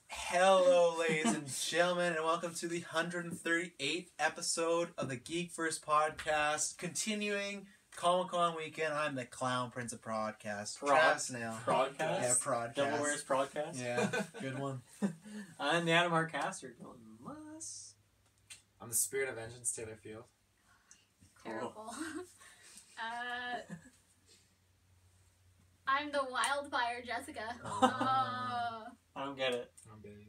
Hello, ladies and gentlemen, and welcome to the 138th episode of the Geek First Podcast. Continuing Comic-Con weekend, I'm the Clown Prince of Podcast. Travis now. Prodcast? Yeah, Prodcast. Devil Wears Prodcast? Yeah, good one. I'm the Adam Hart Caster, Dylan Muss. I'm the Spirit of Vengeance, Taylor Field. Terrible. I'm the Wildfire Jessica. I don't get it.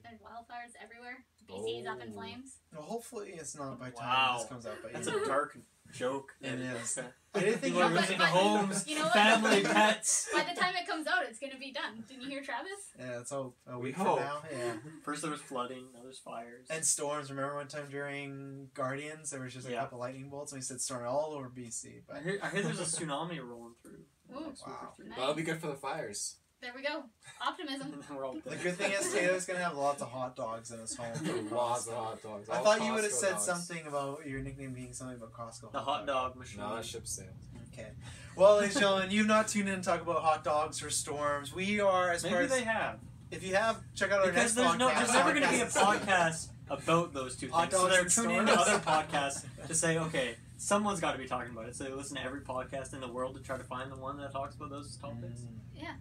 There's wildfires everywhere. BC is up in flames. Well, hopefully it's not by the time Wow. this comes out. But That's a dark joke. It is. Okay. I didn't think People are you were losing but- homes, you know what? family, pets. By the time it comes out, it's gonna be done. Didn't you hear Travis? Yeah, it's a We week from hope. now. Yeah. First there was flooding, now there's fires. And storms. Remember one time during Guardians, there was just a Yeah. couple lightning bolts, and we said storm all over BC. I But hear there's a tsunami rolling through. Ooh. Next week or Wow. three. Nice. That'll be good for the fires. There we go. Optimism. And then we're all the dead. good thing is Taylor's gonna have lots of hot dogs in his home. Lots of hot dogs. I All thought you would have Costco said dogs. something about your nickname being something about Costco. The hot dog machine. No, that ship sailed. Okay. Well, ladies and gentlemen, you've not tuned in to talk about hot dogs or storms. We are, as far Maybe as they have. if you have, check out our Because next there's podcast. never going to be a podcast about those two Hot things. So dogs they're and tuning into storms. other podcasts to say, okay, someone's got to be talking about it. So they listen to every podcast in the world to try to find the one that talks about those topics. Yeah.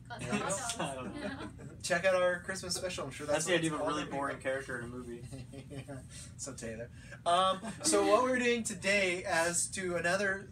Cause Yeah. hot dogs. I don't know. Yeah. Check out our Christmas special. I'm sure That's the what idea of it's a really all gonna boring be character in a movie. about. Yeah. So Taylor. So what we're doing today, as to another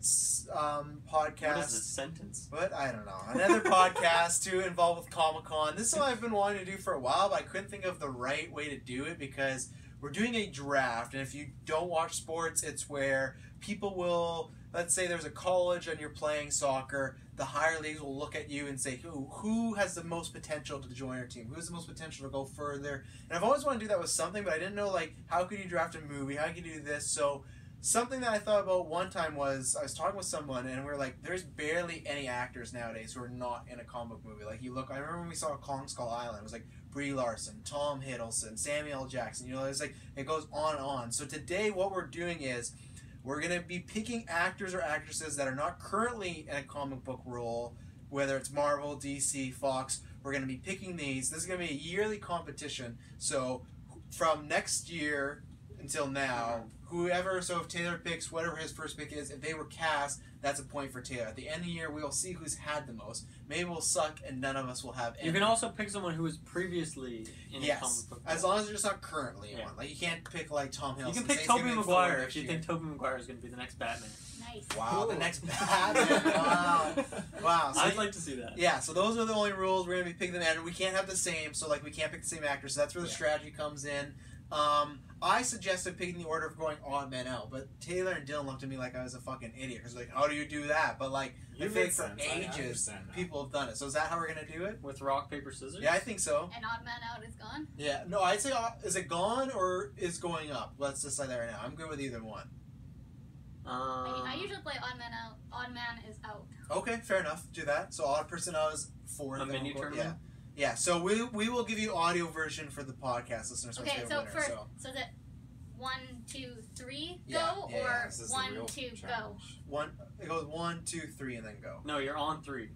podcast. What is this sentence? But I don't know. Another podcast to involve with Comic-Con. This is what I've been wanting to do for a while, but I couldn't think of the right way to do it because we're doing a draft. And if you don't watch sports, it's where people will, let's say there's a college and you're playing soccer, the higher leagues will look at you and say, who has the most potential to join our team? Who has the most potential to go further? And I've always wanted to do that with something, but I didn't know, like, how could you draft a movie? How could you do this? So something that I thought about one time was I was talking with someone and we were like, there's barely any actors nowadays who are not in a comic book movie. Like you look, I remember when we saw Kong Skull Island, it was like Brie Larson, Tom Hiddleston, Samuel L. Jackson. You know, it's like it goes on and on. So today, what we're doing is we're gonna be picking actors or actresses that are not currently in a comic book role, whether it's Marvel, DC, Fox. We're gonna be picking these. This is gonna be a yearly competition. So from next year until now, whoever, so if Taylor picks whatever his first pick is, if they were cast, that's a point for Taylor. At the end of the year, we will see who's had the most. Maybe we'll suck and none of us will have any. You can also pick someone who was previously in a comic book. As long as they're just not currently Yeah. on. Like, you can't pick, like, Tom Hiddleston. You can Say pick he's gonna Tobey be in Thor Maguire next if you year. think Tobey Maguire is going to be the next Batman. Nice. Wow, the Cool. next Batman. Wow. Wow. So I'd like to see that. yeah, so those are the only rules. We're going to be picking them, and we can't have the same, so, like, we can't pick the same actor, so that's where the strategy comes in. I suggested picking the order of going odd man out, but Taylor and Dylan looked at me like I was a fucking idiot, because, like, how do you do that? But, like, I You feel like make for sense. I ages, understand that. people have done it. So is that how we're going to do it? With rock, paper, scissors? Yeah, I think so. And odd man out is gone. Yeah, no, I'd say, is it gone or is going up? Let's decide that right now. I'm good with either one. I usually play odd man out. Odd man is out. Okay, fair enough. Do that. So odd person out is 4. A mini tournament? Yeah. So we will give you audio version for the podcast listeners. once Okay, we have a so winner, first, so so is it 1, 2, 3 Yeah, go, yeah, or This is the 1, real 2 go? challenge. it goes 1, 2, 3, and then go. No, you're on 3.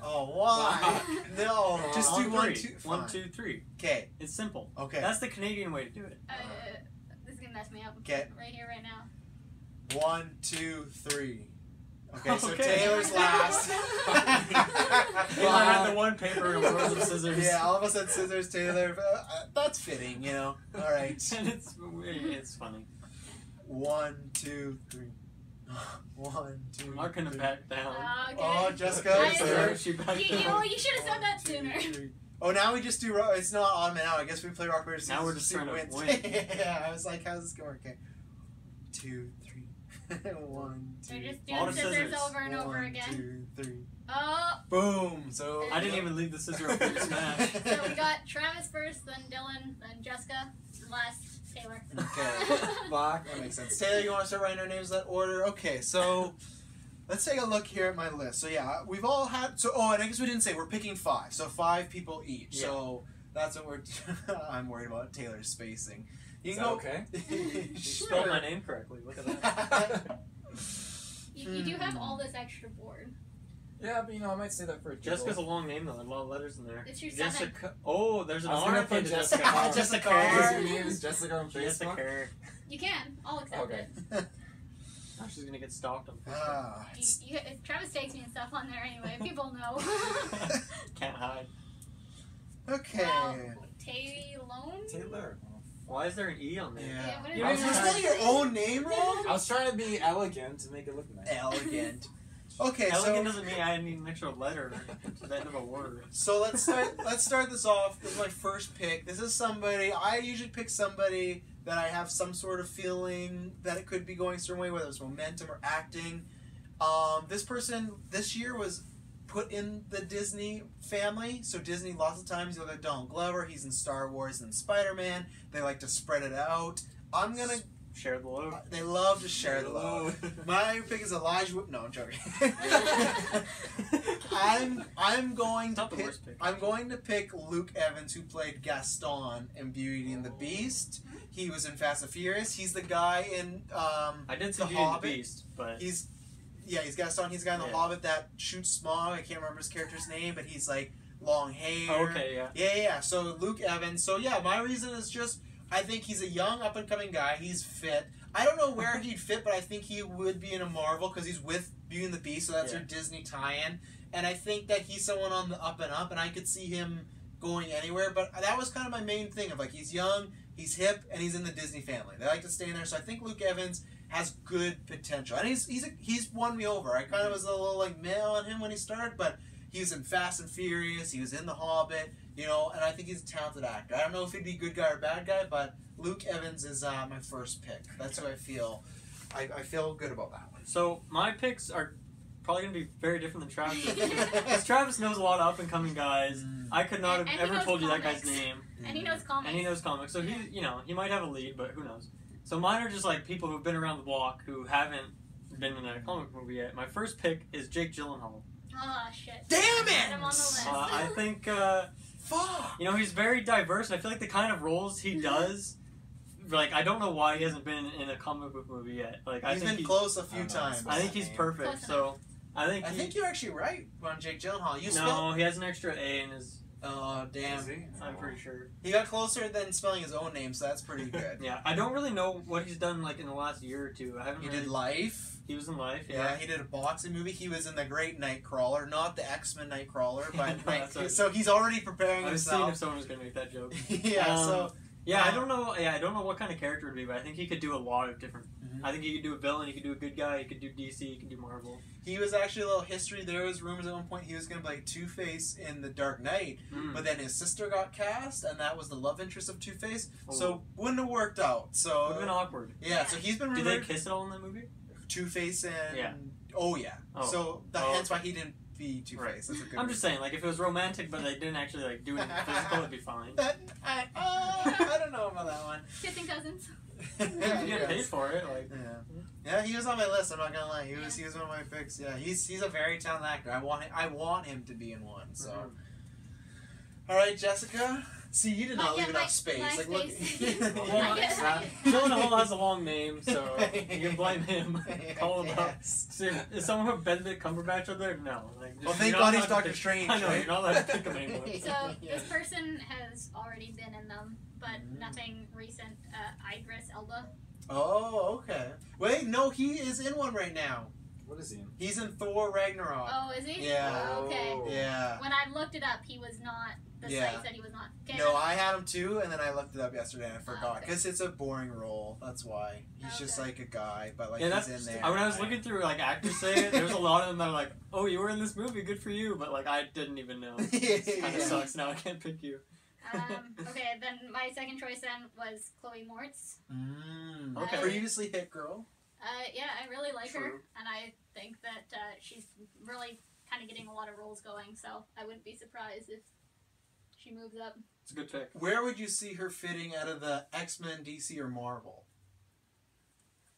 Oh, why? No, just on do 3. 1, 2. 1, 2, 3. Okay. It's simple. Okay. That's the Canadian way to do it. This is gonna mess me up. Okay. Right here, right now. 1, 2, 3. Okay, so Okay. Taylor's last. Well, I had the one paper and rows of scissors. Yeah, all of us had scissors. Taylor. That's fitting, you know. All right. And it's funny. 1, 2, 3. 1, 2. I'm not gonna 3. back down. Okay. Oh, Jessica, I- is So there? she backed You down. should have said that 1, 2, sooner. 3. Oh, now we just do. It's not odd man out. I guess we play rock paper scissors. Now we're just to see trying who to wins. win. Yeah, I was like, how's this going? Okay. 2, 3. 1, 2. They're just All doing the scissors scissors. over and over 1, again. 2, 3. Oh, Boom. So I didn't even leave the scissor up in the smash. so we got Travis first, then Dylan, then Jessica, last Taylor. Okay. Fuck. That makes sense. Taylor, you want to start writing our names in that order? Okay. So let's take a look here at my list. So yeah, we've all had. So and I guess we didn't say we're picking 5. So 5 people each. Yeah. So that's what we're. I'm worried about Taylor's spacing. You Is can that go. okay? You spelled my name correctly. Look at that. You do have all this extra board. Yeah, but I might say that for a Jessica's a long name though. There's a lot of letters in there. It's your Jessica. Oh, there's an I was R gonna at the end put of Jessica. Jessica. Jessica. Because your name is Jessica on Facebook. Jessica. You can. I'll accept Okay. it. Now she's gonna get stalked on Facebook. Ah, Travis takes me and stuff on there anyway. People know. Can't hide. okay. Taylor. Why is there an E on there? Yeah. what You You're don't even spelling your own name wrong. I was trying to be elegant to make it look nice. Elegant. Okay, Elegant doesn't mean I need an extra letter to the end of a word. so let's start this off. This is my first pick. This is somebody I usually pick somebody that I have some sort of feeling that it could be going a certain way, whether it's momentum or acting. This person this year was put in the Disney family. So Disney, lots of times you look at Donald Glover. He's in Star Wars and Spider-Man. They like to spread it out. I'm gonna. Share the load. They love to share the load. My pick is Elijah. No, I'm joking. I'm going to Not the pick. worst pick. I'm going to pick Luke Evans, who played Gaston in Beauty and the Beast. He was in Fast and Furious. He's the guy in. I did see The Beauty and the Hobbit. Beast, but He's Gaston. He's the guy in The Yeah. Hobbit that shoots Smog. I can't remember his character's name, but he's like long hair. oh, okay, yeah. Yeah. So Luke Evans. So yeah, my reason is just I think he's a young up and coming guy. He's fit. I don't know where he'd fit, but I think he would be in a Marvel because he's with Beauty and the Beast, so that's Yeah. your Disney tie-in. And I think that he's someone on the up and up, and I could see him going anywhere. But that was kind of my main thing of like he's young, he's hip, and he's in the Disney family. They like to stay in there, so I think Luke Evans has good potential, and he's won me over. I kind of was a little like meh on him when he started, but he was in Fast and Furious, he was in The Hobbit, and I think he's a talented actor. I don't know if he'd be good guy or bad guy, but Luke Evans is my first pick. That's who I feel. I feel good about that one. So my picks are probably going to be very different than Travis. Because Travis knows a lot of up-and-coming guys. I could not And have he ever knows told you that comics. guy's name. And he knows comics. And he knows comics. So he might have a lead, but who knows. So mine are just like people who've been around the block who haven't been in a comic movie yet. My first pick is Jake Gyllenhaal. Oh, shit. Damn Put it! him on the list. I think, Fuck! he's very diverse, and I feel like the kind of roles he does, like, I don't know why he hasn't been in a comic book movie yet. Like, He's been close a few times. I think he's perfect, Close so I think you're actually right on Jake Gyllenhaal. no, he has an extra A in his. Oh damn! Is he? I'm pretty sure. He got closer than spelling his own name, so that's pretty good. Yeah, I don't really know what he's done like in the last year or two. I haven't. He really... did Life. He was in Life. Yeah, Yeah. he did a boxing movie. He was in the Great Nightcrawler, not the X-Men Nightcrawler, but That's right. so he's already preparing I was seeing if himself. someone was gonna make that joke. Yeah, so Yeah, I don't know. Yeah, I don't know what kind of character it would be, but I think he could do a lot of different. Mhm. I think he could do a villain. He could do a good guy. He could do DC. He could do Marvel. he was actually a little history. There was rumors at one point he was going to play Two-Face in The Dark Knight, Mm. but then his sister got cast, and that was the love interest of Two-Face, Oh. so wouldn't have worked out. So Would have been awkward. yeah, so he's been Did they rumored kiss at all in that movie? Two-Face and Yeah. oh yeah. Oh. So Oh, hence why he didn't be Two-Face. Right. That's a good I'm just saying, like, if it was romantic, but they didn't actually like do anything physical, it'd be fine. I don't know about that one. Kissing cousins. You get paid for it, like. Yeah, he was on my list. I'm not gonna lie. He was one of my picks. Yeah, he's a very talented actor. I want him to be in one. So, all right, Jessica. See, you did not leave enough space. my Like, look. space. Well, I get it. Gyllenhaal has a long name, so you can blame him. Call him up. Yes. See, is someone with Benedict Cumberbatch up there? No. Like, Well, you're thank not God allowed he's to Doctor pick- Strange, I know, right? you're not allowed to pick him anymore. So Yeah. this person has already been in them, but nothing recent. Idris Elba. Oh, okay. Wait, no, he is in one right now. What is he in? He's in Thor Ragnarok. Oh, is he? Yeah. Oh, okay. Yeah. When I looked it up, he was not. The Yeah. site said he was not. Okay, No, I had him too, and then I looked it up yesterday and I forgot okay. because it's a boring role. That's why he's just Okay. like a guy, but like Yeah, he's that's. in there. When I was looking through like actors say it, there was a lot of them that were like, "Oh, you were in this movie, good for you," but like I didn't even know. It kind of Yeah. sucks. Now I can't pick you. Okay, then my second choice then was Chloe Moretz. Okay. Previously hit girl. Yeah, I really like her, True. and I think that she's really kind of getting a lot of roles going. So I wouldn't be surprised if she moves up. It's a good pick. Where would you see her fitting out of the X-Men, DC, or Marvel?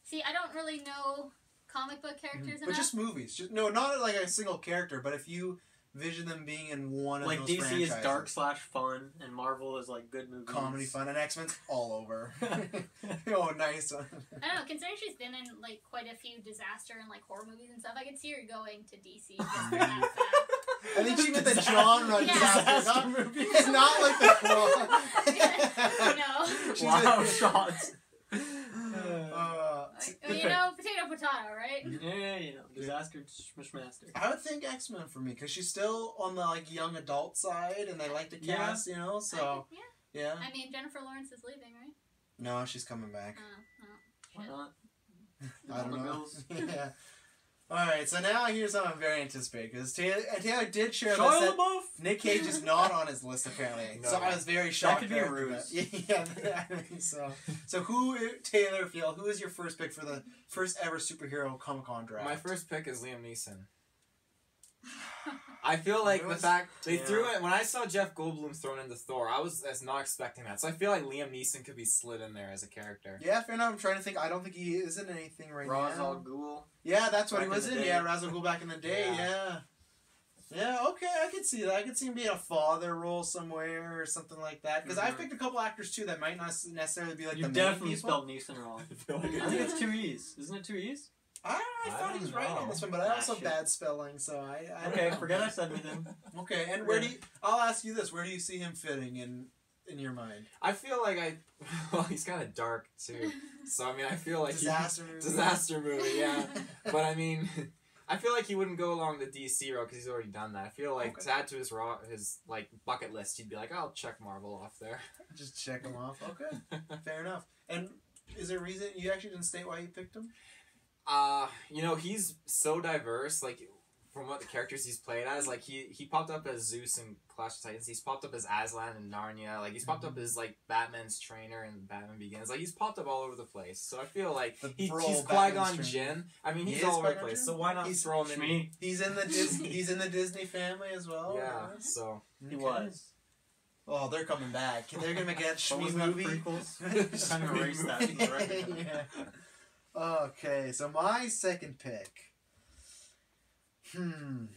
See, I don't really know comic book characters But just movies. No, not like a single character, but if you vision them being in one of Like those DC franchises. is dark/fun, and Marvel is like good movies. Comedy fun, and X-Men's all over. Oh, nice one. I don't know, considering she's been in like quite a few disaster and like horror movies and stuff, I could see her going to DC just for that fact. I think she meant the genre Yeah. disaster, movie. not like the claw. No. Wow, shots. You know, potato, right? Yeah, you know, disaster smashmaster. I would think X-Men for me because she's still on the like young adult side, and they like to cast, you know. So yeah. I mean, Jennifer Lawrence is leaving, right? No, she's coming back. Why not? I don't On the know. Bills. Yeah. All right, so now here's something I'm very anticipated because Taylor did share Shia this. LaBeouf? Nick Cage is not on his list apparently, No. so I was very shocked. could be a there. ruse. Yeah, I think so. So who, Taylor, who is your first pick for the first ever superhero Comic-Con draft? My first pick is Liam Neeson. I feel like the fact they Yeah. threw it when I saw Jeff Goldblum thrown into Thor, I was not expecting that. So I feel like Liam Neeson could be slid in there as a character. Yeah, fair enough. I'm trying to think. I don't think he is in anything right Ra's now. al Ghul. Yeah, that's what Back he was in in. the day. Yeah, Ra's al Ghul back in the day. Yeah. Yeah, okay, I could see that. I could see him being a father role somewhere or something like that. Because I've Mhm. picked a couple actors too that might not necessarily be like You the main definitely people. spelled Neeson wrong. I feel like I think it's 2 E's. Isn't it 2 E's? I I thought he don't was right on know. this one, but I Ah, also shit. bad spelling, so I don't Okay, know. forget I said anything. Okay, and where do you? I'll ask you this: where do you see him fitting in your mind? I feel like well, he's kind of dark too. So I mean, I feel like Disaster movie. disaster movie, yeah. But I mean, I feel like he wouldn't go along the DC route because he's already done that. I feel like to add to his like bucket list, he'd be like, I'll check Marvel off there. Just check him off. Okay, fair enough. And is there a reason you actually didn't state why you picked him? You know, he's so diverse, like, from what the characters he's played as. Like, he popped up as Zeus in Clash of Titans, he's popped up as Aslan in Narnia, like, he's popped up as, like, Batman's trainer in Batman Begins. Like, he's popped up all over the place. So I feel like he's Batman's Qui-Gon trainer. Jinn. I mean, He he's is all over the Qui-Gon place, Jinn? so why not He's throw him in? Shmi. He's in the He's in the Disney family as well. Yeah, so... He was. Oh, they're coming back. They're gonna make that What Shmi was that, movie. prequels? Kind of erase that from the record. Yeah. Okay, so my second pick. I'm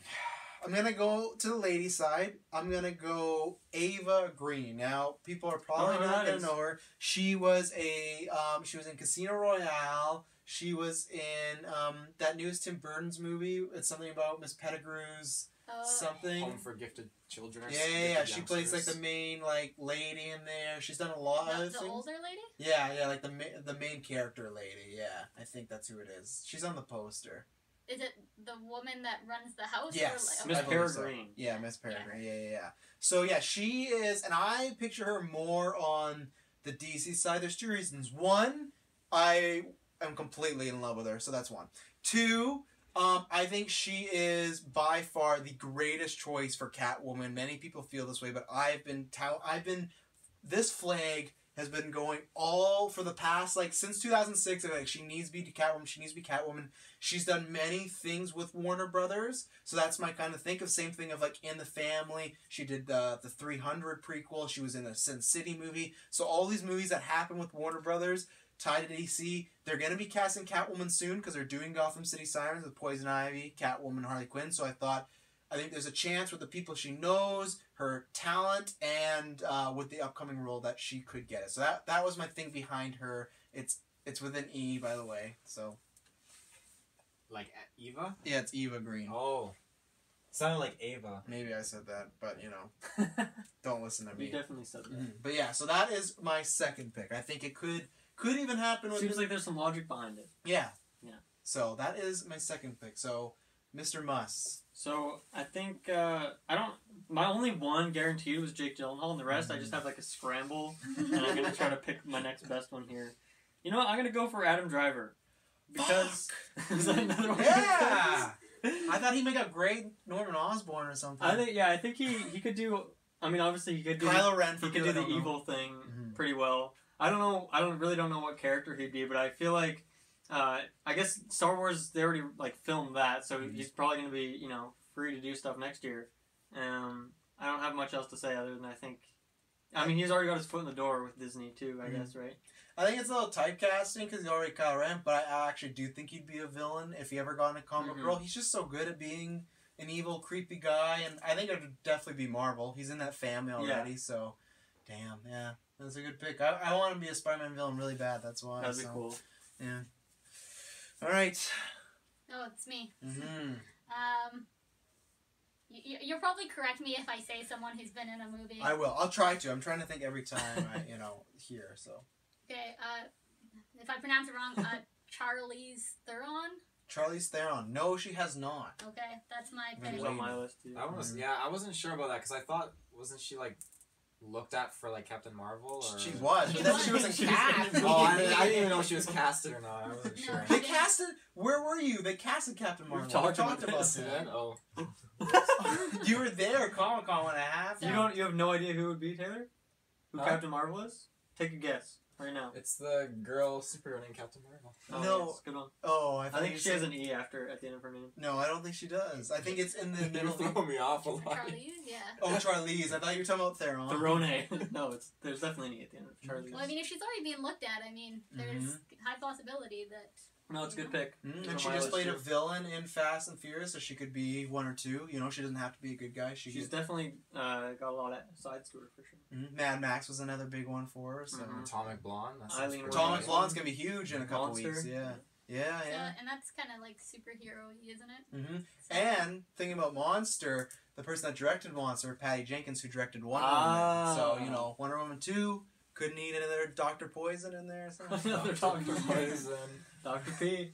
gonna go to the lady side. I'm gonna go Ava Green. Now, people are probably Oh, not that gonna is- know her. She was she was in Casino Royale. She was in that newest Tim Burton's movie. It's something about Miss Pettigrew's something. Home for Gifted Children or Yeah. Gifted She plays like the Youngsters. main like lady in there. She's done a lot of the things. older lady? Yeah, like the main character lady. Yeah, I think that's who it is. She's on the poster. Is it the woman that runs the house? Yes, Or Miss I believe so. Peregrine. Yeah, Miss Peregrine. Yeah. So yeah, she is, and I picture her more on the DC side. There's two reasons. One, I am completely in love with her, so that's one. Two, I think she is by far the greatest choice for Catwoman. Many people feel this way, but this flag has been going all for the past, like, since 2006. Like, she needs to be Catwoman. She needs to be Catwoman. She's done many things with Warner Brothers, so that's my kind of think of. Same thing of, like, In the Family. She did the 300 prequel. She was in the Sin City movie. So all these movies that happen with Warner Brothers tied to DC, they're going to be casting Catwoman soon because they're doing Gotham City Sirens with Poison Ivy, Catwoman, and Harley Quinn. So I think there's a chance with the people she knows, her talent, and with the upcoming role that she could get it. So that was my thing behind her. It's with an E, by the way. So Like Eva? yeah, it's Eva Green. Oh. Sounded like Ava. Maybe I said that, but don't listen to You me. definitely said that. But yeah, so that is my second pick. I think it could even happen with Seems like there's some logic behind it. yeah. Yeah. So that is my second pick. So Mr. Muss. So I think my only one guaranteed was Jake Gyllenhaal, and the rest I just have like a scramble, and I'm gonna try to pick my next best one here. You know what? I'm gonna go for Adam Driver because is that another one? Yeah. I thought he'd make a great Norman Osborn or something. I think he could do. I mean, obviously he could do. Kylo Ren. He could do the evil thing pretty well. I don't know. I don't know what character he'd be, but I feel like. I guess Star Wars, they already like filmed that, so he's probably going to be, free to do stuff next year. I don't have much else to say other than I think I mean, he's already got his foot in the door with Disney too, I guess, right? I think it's a little typecasting because he's already Kylo Ren, but I actually do think he'd be a villain if he ever got in a comic book role. He's just so good at being an evil, creepy guy, and I think it would definitely be Marvel. He's in that family already, so damn, yeah, that's a good pick. I want to be a Spider-Man villain really bad. That's why. That'd be cool. Yeah. All right. Oh, it's me. Mm-hmm. You'll probably correct me if I say someone who's been in a movie. I will. I'll try to. I'm trying to think every time I, hear. So. Okay. If I pronounce it wrong, Charlize Theron. Charlize Theron. No, she has not. Okay, that's my She's pick. on my list too. I wasn't sure about that because I thought wasn't she like looked at for like Captain Marvel? Or... She was, but then she wasn't cast. Oh, I didn't even know if she was casted or not. I wasn't sure. They casted. Where were you? They casted Captain Marvel. We talked about that. Oh. You were there, Comic-Con, when it happened. You have no idea who it would be, Taylor? Who Huh? Captain Marvel is? Take a guess right now. It's the girl superhero named Captain Marvel. Oh, No. yes, good one. Oh, I think she has an E at the end of her name. No, I don't think she does. I think it's in the You're middle. throwing me off a lot. Charlize, yeah. Oh, Charlize. I thought you were talking about Theron. Therone. No, there's definitely an E at the end of Charlie. Well, I mean, if she's already being looked at, there's high possibility that. No, it's a good pick. Mm-hmm. She's And on she my just list, played a too. villain in Fast and Furious, so she could be one or two. She doesn't have to be a good guy. She's definitely got a lot of sides to her for sure. Mm-hmm. Mad Max was another big one for her. So Atomic Blonde. That sounds Eileen pretty Atomic good. Blonde's gonna be huge in a couple Monster. weeks. Yeah. And that's kind of like superhero-y, isn't it? Mm-hmm. So, And thinking about Monster, the person that directed Monster, Patty Jenkins, who directed Wonder Ah. Woman. So Wonder Woman 2 could need another Dr. Poison in there. Or something. Another Dr. Poison. Dr. P.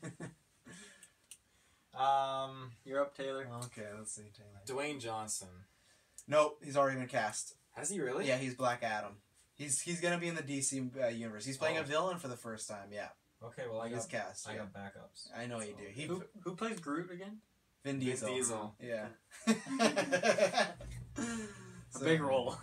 You're up, Taylor. Okay, let's see, Taylor. Dwayne Johnson. Nope, he's already been cast. Has he really? Yeah, he's Black Adam. He's gonna be in the DC universe. He's playing a villain for the first time. Yeah. Okay, well I He's got cast. I yeah. got backups. I know you do. He Who plays Groot again? Vin Diesel. Diesel. Yeah. A big role.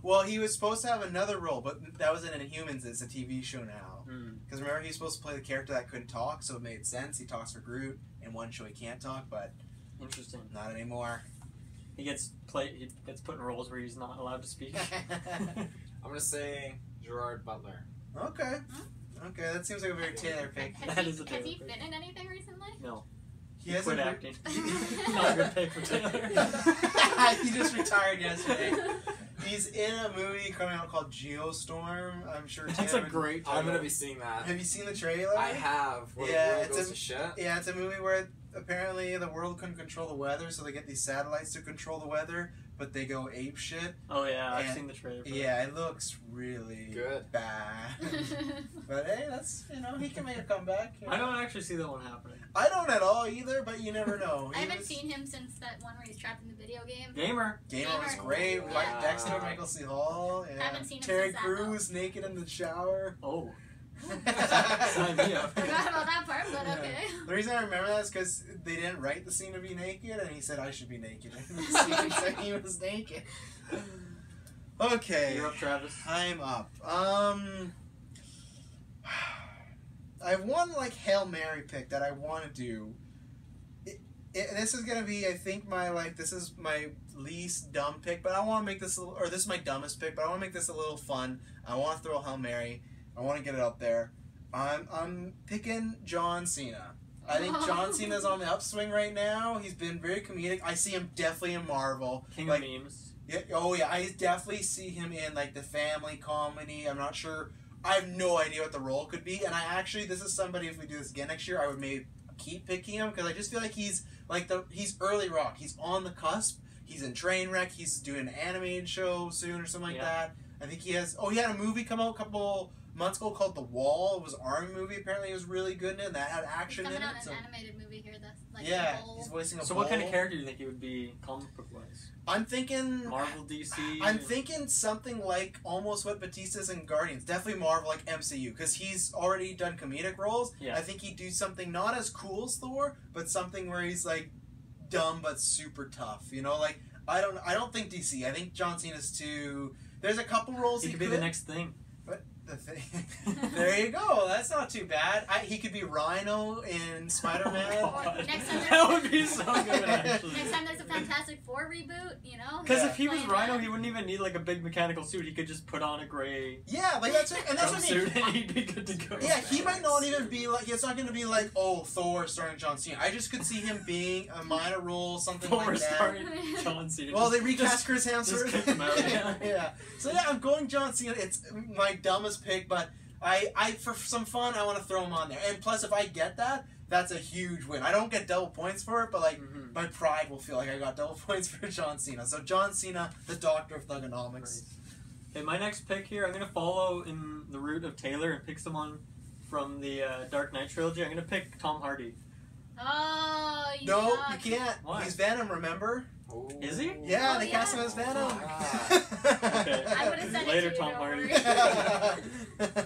Well, he was supposed to have another role, but that was in Inhumans. It's a TV show now. Mm. Because remember, he was supposed to play the character that couldn't talk, so it made sense. He talks for Groot. In one show, he can't talk, but Interesting. not anymore. He gets put in roles where he's not allowed to speak. I'm gonna say Gerard Butler. Okay. Okay, that seems like a very Taylor pick. That is a Has he Taylor been in anything recently? No. He hasn't Quit re- acting. Not a good pick for Taylor. He just retired yesterday. He's in a movie coming out called Geostorm. I'm sure That's Taylor a great I'm title. gonna be seeing that. Have you seen the trailer? I have. Where Yeah, the world it's goes a- to shit. Yeah, it's a movie where apparently the world couldn't control the weather, so they get these satellites to control the weather, but they go ape shit. Oh yeah, I've And- seen the trailer. For Yeah, it looks really Good. bad. But hey, that's, he can make a comeback. I don't actually see that one happening. I don't at all either, but you never know. I He haven't was- seen him since that one where he's trapped in the video game. Gamer. Gamer was Gamer. great. Wow. Mike Dexter, Michael C. Hall. Yeah. Haven't seen him Terry since that, though. Crews naked in the shower. Oh. Sign me up. Forgot about that part, but okay. The reason I remember that is because they didn't write the scene to be naked, and he said I should be naked. And the scene said he was naked. Okay. You're up, Travis. I'm up. I have one Hail Mary pick that I want to do. This is gonna be, I think, this is my least dumb pick, but I want to make this this is my dumbest pick, but I want to make this a little fun. I want to throw a Hail Mary. I want to get it up there. I'm picking John Cena. I think John Cena's on the upswing right now. He's been very comedic. I see him definitely in Marvel. King of memes. Yeah, oh yeah, I definitely see him in the family comedy. I'm not sure. I have no idea what the role could be, and this is somebody, if we do this again next year, I would maybe keep picking him because I just feel like he's he's early rock. He's on the cusp. He's in Trainwreck. He's doing an animated show soon or something like that. I think he has. Oh, he had a movie come out a couple months ago called The Wall. It was an army movie. Apparently, he was really good in it. And that had action Coming in out it. an animated movie here that's Yeah, a whole... he's voicing a So bull. what kind of character do you think he would be comic book wise? I'm thinking Marvel, DC. I'm thinking something like almost what Batista's in Guardians. Definitely Marvel, like MCU, because he's already done comedic roles. Yeah. I think he'd do something not as cool as Thor, but something where he's dumb but super tough. I don't think DC. I think John Cena's too. There's a couple roles He could be the next thing. But the thing, there you go. That's not too bad. He could be Rhino in Spider-Man. Oh, God. Next time That would be so good, actually. Next time there's a Fantastic Four reboot, you know? Because Yeah. if he was Playing Rhino, that. he wouldn't even need like a big mechanical suit. He could just put on a gray Yeah, like that's what I mean. jumpsuit and he'd be good to go. Yeah, he might not even be like. It's not going to be like, oh, Thor starring John Cena. I just could see him being a minor role, something Thor like that. starring John Cena. Well, they Just- recast Chris Hemsworth. just kick him out, yeah. Yeah. So yeah, I'm going John Cena. It's my dumbest pick, but I for some fun, I want to throw him on there. And plus, if I get that, that's a huge win. I don't get double points for it, but like Mhm. my pride will feel like I got double points for John Cena. So John Cena, the Doctor of Thugonomics. Okay, my next pick here, I'm going to follow in the route of Taylor and pick someone from the Dark Knight trilogy. I'm going to pick Tom Hardy. Oh, you No, suck. you can't. Why? He's Venom. Remember? Oh. Is he? Yeah, Oh, they yeah. cast him as Venom. Okay. I would have said Later, it to you, Tom don't Hardy. worry.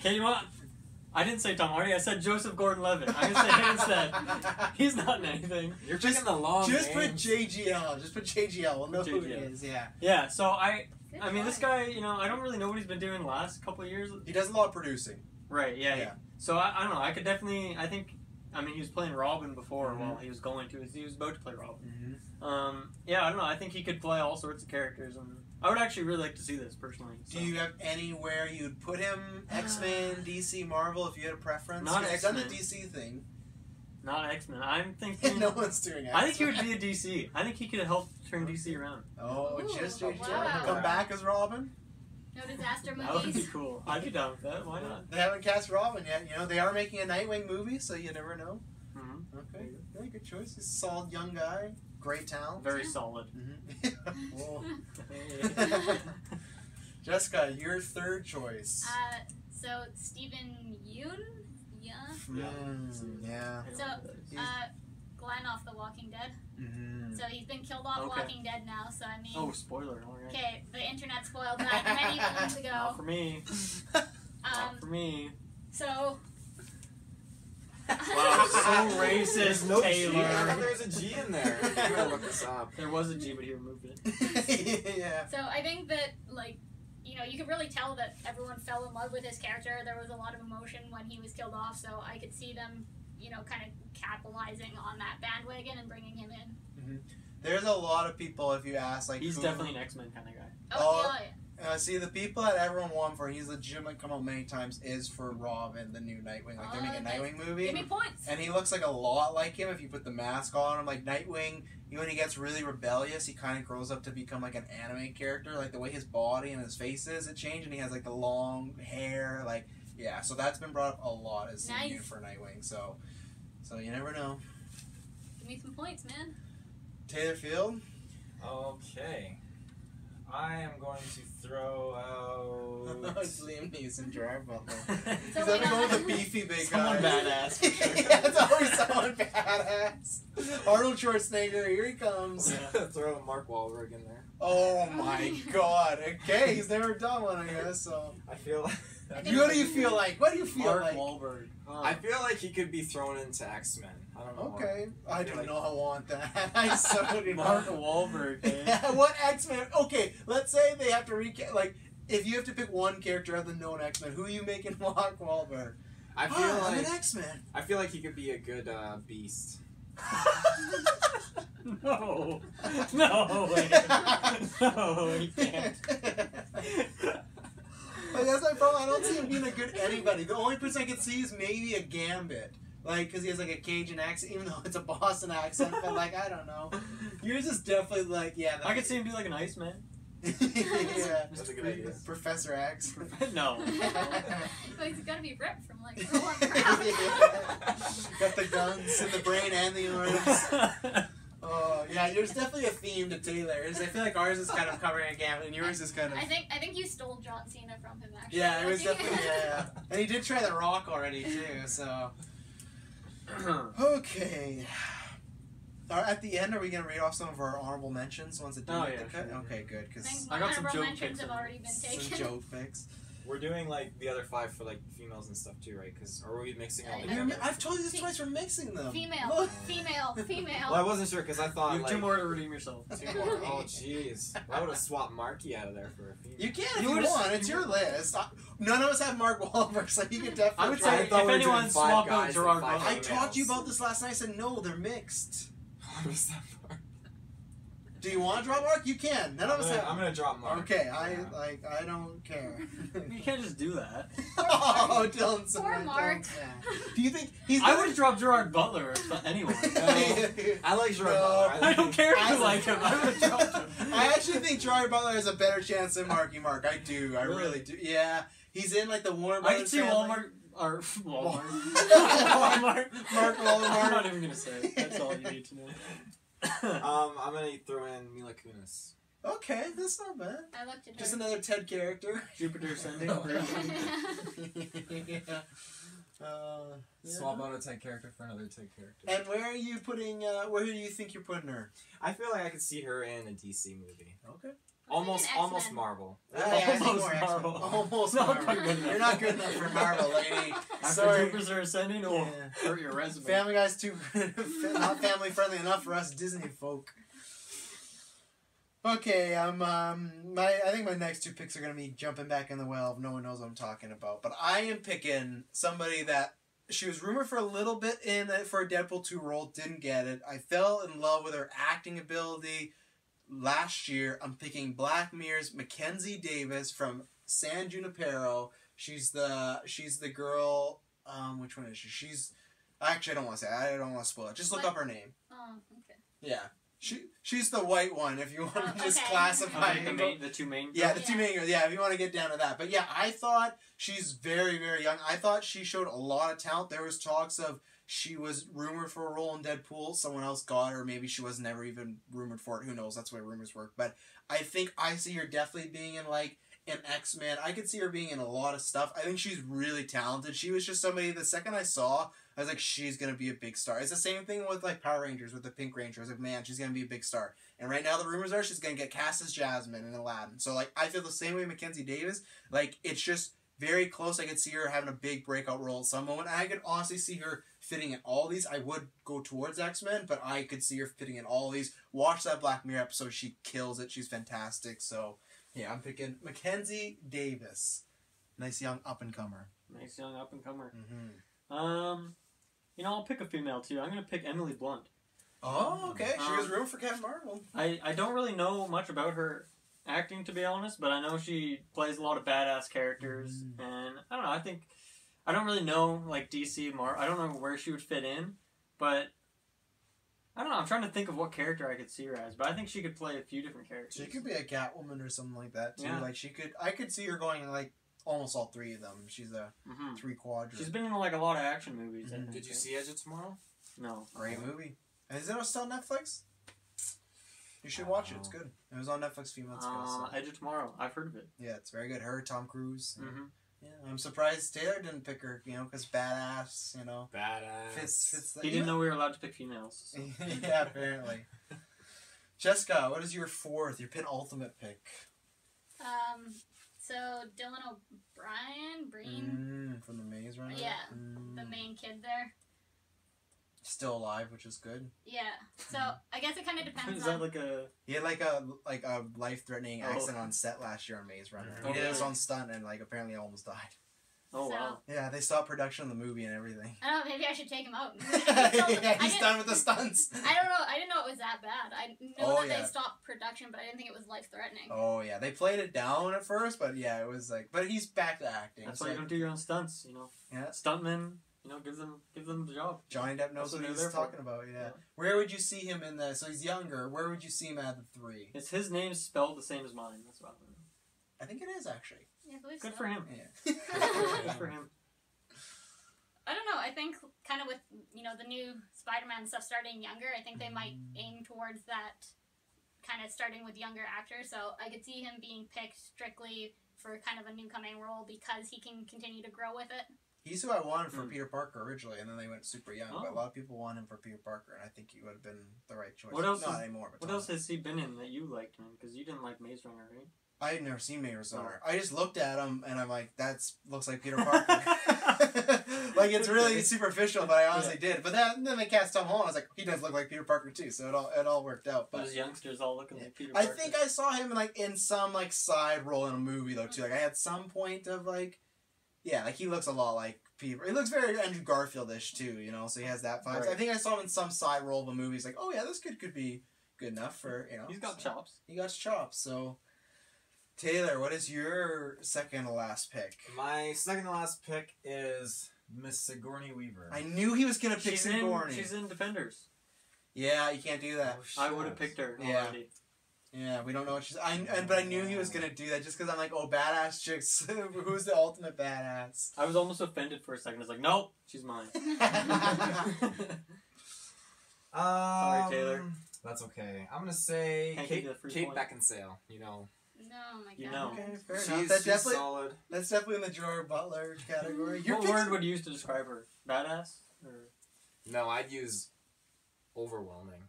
Okay, you know what? I didn't say Tom Hardy. I said Joseph Gordon-Levitt. I'm going to say him instead. He's not in anything. You're picking the long Just put names. JGL. Just put JGL. We'll know who it JGL. is. Yeah. Yeah, so Good I mean, this choice. guy, you know, I don't really know what he's been doing the last couple of years. He does a lot of producing. Right, yeah. Yeah. So I don't know. I could definitely, I mean, he was playing Robin before. Mhm. Well, he was going to. He was about to play Robin. Mm-hmm. Yeah, I don't know. I think he could play all sorts of characters, and I would actually really like to see this personally. So. Do you have anywhere you'd put him? X-Men, DC, Marvel, if you had a preference? Not 'Cause I've done the X-Men. DC thing. Not X-Men. I'm thinking. No one's doing it. I think he would be a DC. I think he could help turn DC around. Oh, Ooh, just wow. come back as Robin? No disaster That would be movies. cool. I'd be down with that. Why not? They haven't cast Robin yet. You know, they are making a Nightwing movie, so you never know. Mm-hmm. Okay, very good choice. He's a solid young guy. Great talent. Very solid. Mhm. Whoa. Jessica, your third choice. So Stephen Yeun? Yeah. Yeah. So, Glenn off The Walking Dead. Mm-hmm. So he's been killed off Okay. Walking Dead now, so I mean... Oh, spoiler. All right. Okay, the internet spoiled that many moons ago. Not for me. Not for me. So... Wow, so racist, There's no Taylor. G. I thought there was a G in there. I gotta look this up. There was a G, but he removed it. Yeah. So I think that, like, you know, you could really tell that everyone fell in love with his character. There was a lot of emotion when he was killed off, so I could see them, you know, kind of capitalizing on that bandwagon and bringing him in. There's a lot of people, if you ask, like, He's who- definitely an X-Men kind of guy. Oh, yeah. see, the people that everyone won for, he's legitimately come out many times, is for Robin, the new Nightwing. Like, they're making a Okay. Nightwing movie. Give me points. And he looks like a lot like him if you put the mask on him. Like, Nightwing, when he gets really rebellious, he kind of grows up to become, like, an anime character. Like, the way his body and his face is, it changed, and he has, like, the long hair. Like, yeah, so that's been brought up a lot as Nice. new for Nightwing. So you never know. Give me some points, man. Taylor Field? Okay. I am going to throw out. It's Liam Neeson, Gerard Butler. He's So either wait, going with the beefy big Someone guy. badass, for sure. Yeah, it's always someone badass. Arnold Schwarzenegger, here he comes. Throw Mark Wahlberg in there. Oh my god. Okay, he's never done one, I guess, so. I feel like. I think- What do you feel like? What do you feel Mark like? Wahlberg. I feel like he could be thrown into X-Men. I don't know. Okay. I do feel like- not want that. I so do Mark not. Wahlberg. Eh? Yeah, what X-Men? Okay, let's say they have to like, if you have to pick one character out of the known X-Men, who are you making Mark Wahlberg? I feel I'm like an X-Men. I feel like he could be a good Beast. No. No way. No, he can't. Like, that's my problem. I don't see him being a good anybody. The only person I could see is maybe a Gambit. Like, because he has, like, a Cajun accent, even though it's a Boston accent. But, like, I don't know. Yours is definitely, like, yeah. I could see him be like an Iceman. Yeah. That's a good idea. Professor X. No. Well, he's got to be ripped from, like, rolling around. Got the guns and the brain and the arms. Oh, yeah, there's definitely a theme to Taylor's. I feel like ours is kind of covering a gamut, and yours is kind of... I think you stole John Cena from him, actually. Yeah, it was definitely, yeah. And he did try The Rock already, too, so... Okay. At the end, are we going to read off some of our honorable mentions, ones that didn't Oh, make yeah, the cut? sure. Okay, good, I because think I got some honorable joke mentions picks have in already been some taken. joke picks. We're doing like the other 5 for like females and stuff too, right? Because are we mixing all Yeah. together? I've told you this twice, we're mixing them. Female, Look. female, female. Well, I wasn't sure because I You thought have like 2 more to redeem yourself. 2 more. Oh jeez, I would have swapped Marky out of there for a female. You can if You you, would've- want. It's you your would- list. None of us have Mark Wahlberg, so you can definitely I would try. say I if thought we were doing anyone 5 swap out guys and Gerard 5 I Butler. talked to you females. about this last night. I said, no, they're mixed. I missed that part. Do you want to drop Mark? You can. None of us have. I'm gonna drop Mark. Okay, I don't care. You can't just do that. Oh, don't say Poor that, Mark. don't. Do you think he's? I would drop Gerard Butler or anyone. I like Gerard No. Butler. I don't care if you like him. I would drop him. I actually think Gerard Butler has a better chance than Marky Mark. I do. I Really? really do. Yeah, he's in like the Warner I Brothers can see family. Walmart. Or Walmart. Walmart. Mark I'm Walmart. not even gonna say it. That's all you need to know. I'm gonna throw in Mila Kunis. Okay, that's not bad. I looked at her. Just another Ted character. Jupiter Ascending. Yeah. Swap out a Ted character for another Ted character. And where are you putting? Where do you think you're putting her? I feel like I could see her in a DC movie. Okay. Almost X-Men. Marvel. I see Almost more X-Men. Marvel. Almost Not Marvel. quite good enough. You're not good enough for Marvel, lady. After Sorry. Jupiter Ascending, or Yeah. hurt your resume. Family Guy's too not family friendly enough for us Disney folk. Okay, I think my next two picks are gonna be jumping back in the well if no one knows what I'm talking about. But I am picking somebody that she was rumored for a little bit for a Deadpool 2 role, didn't get it. I fell in love with her acting ability last year. I'm picking Black Mirror's Mackenzie Davis from San Junipero. She's the girl. Which one is she? She's actually I don't want to say. I don't want to spoil it. Just look What? up her name. Oh, okay. Yeah. She's the white one if you want to Oh, just okay. classify The two main. yeah, girls? the two main girls. Yeah, if you want to get down to that. But yeah, I thought she's very, very young. I thought she showed a lot of talent. There was talks of she was rumored for a role in Deadpool. Someone else got her. Maybe she was never even rumored for it. Who knows? That's the way rumors work. But I think I see her definitely being in like an X-Men. I could see her being in a lot of stuff. I think she's really talented. She was just somebody, the second I saw, I was like, she's going to be a big star. It's the same thing with like Power Rangers, with the Pink Ranger. I was like, man, she's going to be a big star. And right now the rumors are she's going to get cast as Jasmine in Aladdin. So like, I feel the same way Mackenzie Davis. Like, it's just very close. I could see her having a big breakout role at some moment. And I could honestly see her fitting in all these. I would go towards X-Men, but I could see her fitting in all these. Watch that Black Mirror episode. She kills it. She's fantastic. So yeah, I'm picking Mackenzie Davis. Nice young up-and-comer. Nice young up and comer. Mm-hmm. I'll pick a female too. I'm gonna pick Emily Blunt. Oh, okay. She was room for Captain Marvel. I don't really know much about her acting, to be honest, but I know she plays a lot of badass characters, and I don't know. I don't really know like DC I don't know where she would fit in, but I don't know. I'm trying to think of what character I could see her as, but I think she could play a few different characters. She could be a Catwoman or something like that too. Yeah. Like I could see her going like almost all three of them. She's a three quadrant. She's been in like a lot of action movies. I think, Did you see Edge of Tomorrow? No. Great movie. Is it still on Netflix? You should watch it. It's good. It was on Netflix a few months ago. So. Edge of Tomorrow. I've heard of it. Yeah, it's very good. Her, Tom Cruise. Mm-hmm. Yeah, I'm surprised Taylor didn't pick her. Because badass. Badass. Fits. He didn't know we were allowed to pick females. So. Yeah, apparently. Jessica, what is your fourth? Your penultimate pick? So Dylan O'Brien, Breen, From the Maze Runner. Yeah, the main kid there. Still alive, which is good. Yeah. So I guess it kind of depends Is on. that like a? He had like a life-threatening accident on set last year on Maze Runner. Oh, He did his really? own stunt and like apparently almost died. Oh So- wow. Yeah, they stopped production of the movie and everything. I don't know. Maybe I should take him out. Yeah, he's done with the stunts. I don't know. I didn't know it was that bad. I know Oh, that yeah. they stopped production, but I didn't think it was life threatening. Oh yeah, they played it down at first, but yeah, it was like. But he's back to acting. That's so why you don't do your own stunts. Yeah. Stuntmen. Give them the job. Johnny Depp knows That's what what he's they're there talking for. about. Yeah. Yeah. Where would you see him in the? So he's younger. Where would you see him at the 3? It's his name spelled the same as mine. That's what I know. I think it is actually. Yeah, I believe Good so. for him. Yeah. Good for him. I don't know. I think kind of with the new Spider-Man stuff starting younger, I think they might aim towards that kind of starting with younger actors. So I could see him being picked strictly for kind of a new coming role because he can continue to grow with it. He's who I wanted for Peter Parker originally, and then they went super young. Oh. But a lot of people want him for Peter Parker, and I think he would have been the right choice. What else Not is- anymore. But What else has he been in that you liked him? Because you didn't like Maze Runner, right? I had never seen Maze Runner. Oh. I just looked at him, and I'm like, looks like Peter Parker. Like, it's really superficial, but I honestly did. But then they cast Tom Holland. I was like, he does look like Peter Parker too. So it all worked out. But Those youngsters all looking like Peter I Parker. think I saw him in some side role in a movie though too. Like I had some point of he looks a lot like Peter. He looks very Andrew Garfield-ish too, So he has that vibe. Right. I think I saw him in some side role of a movie. It's like, oh yeah, this kid could be, good enough for He's got chops. He got chops. So, Taylor, what is your second to last pick? My second to last pick is Miss Sigourney Weaver. I knew he was gonna pick Sigourney. She's in Defenders. Yeah, you can't do that. Oh, I would have picked her already. Yeah, we don't know what she's. But I knew he was gonna do that just because I'm like, oh, badass chicks. Who's the ultimate badass? I was almost offended for a second. I was like, nope, she's mine. Sorry, Taylor. That's okay. I'm gonna say Can't give Kate, you the free Kate point. Beckinsale. You know, No, my God. You know. Okay, fair enough. she's, That's she's definitely solid. in the Gerard Butler category. What word would you use to describe her? Badass? Or... No, I'd use overwhelming.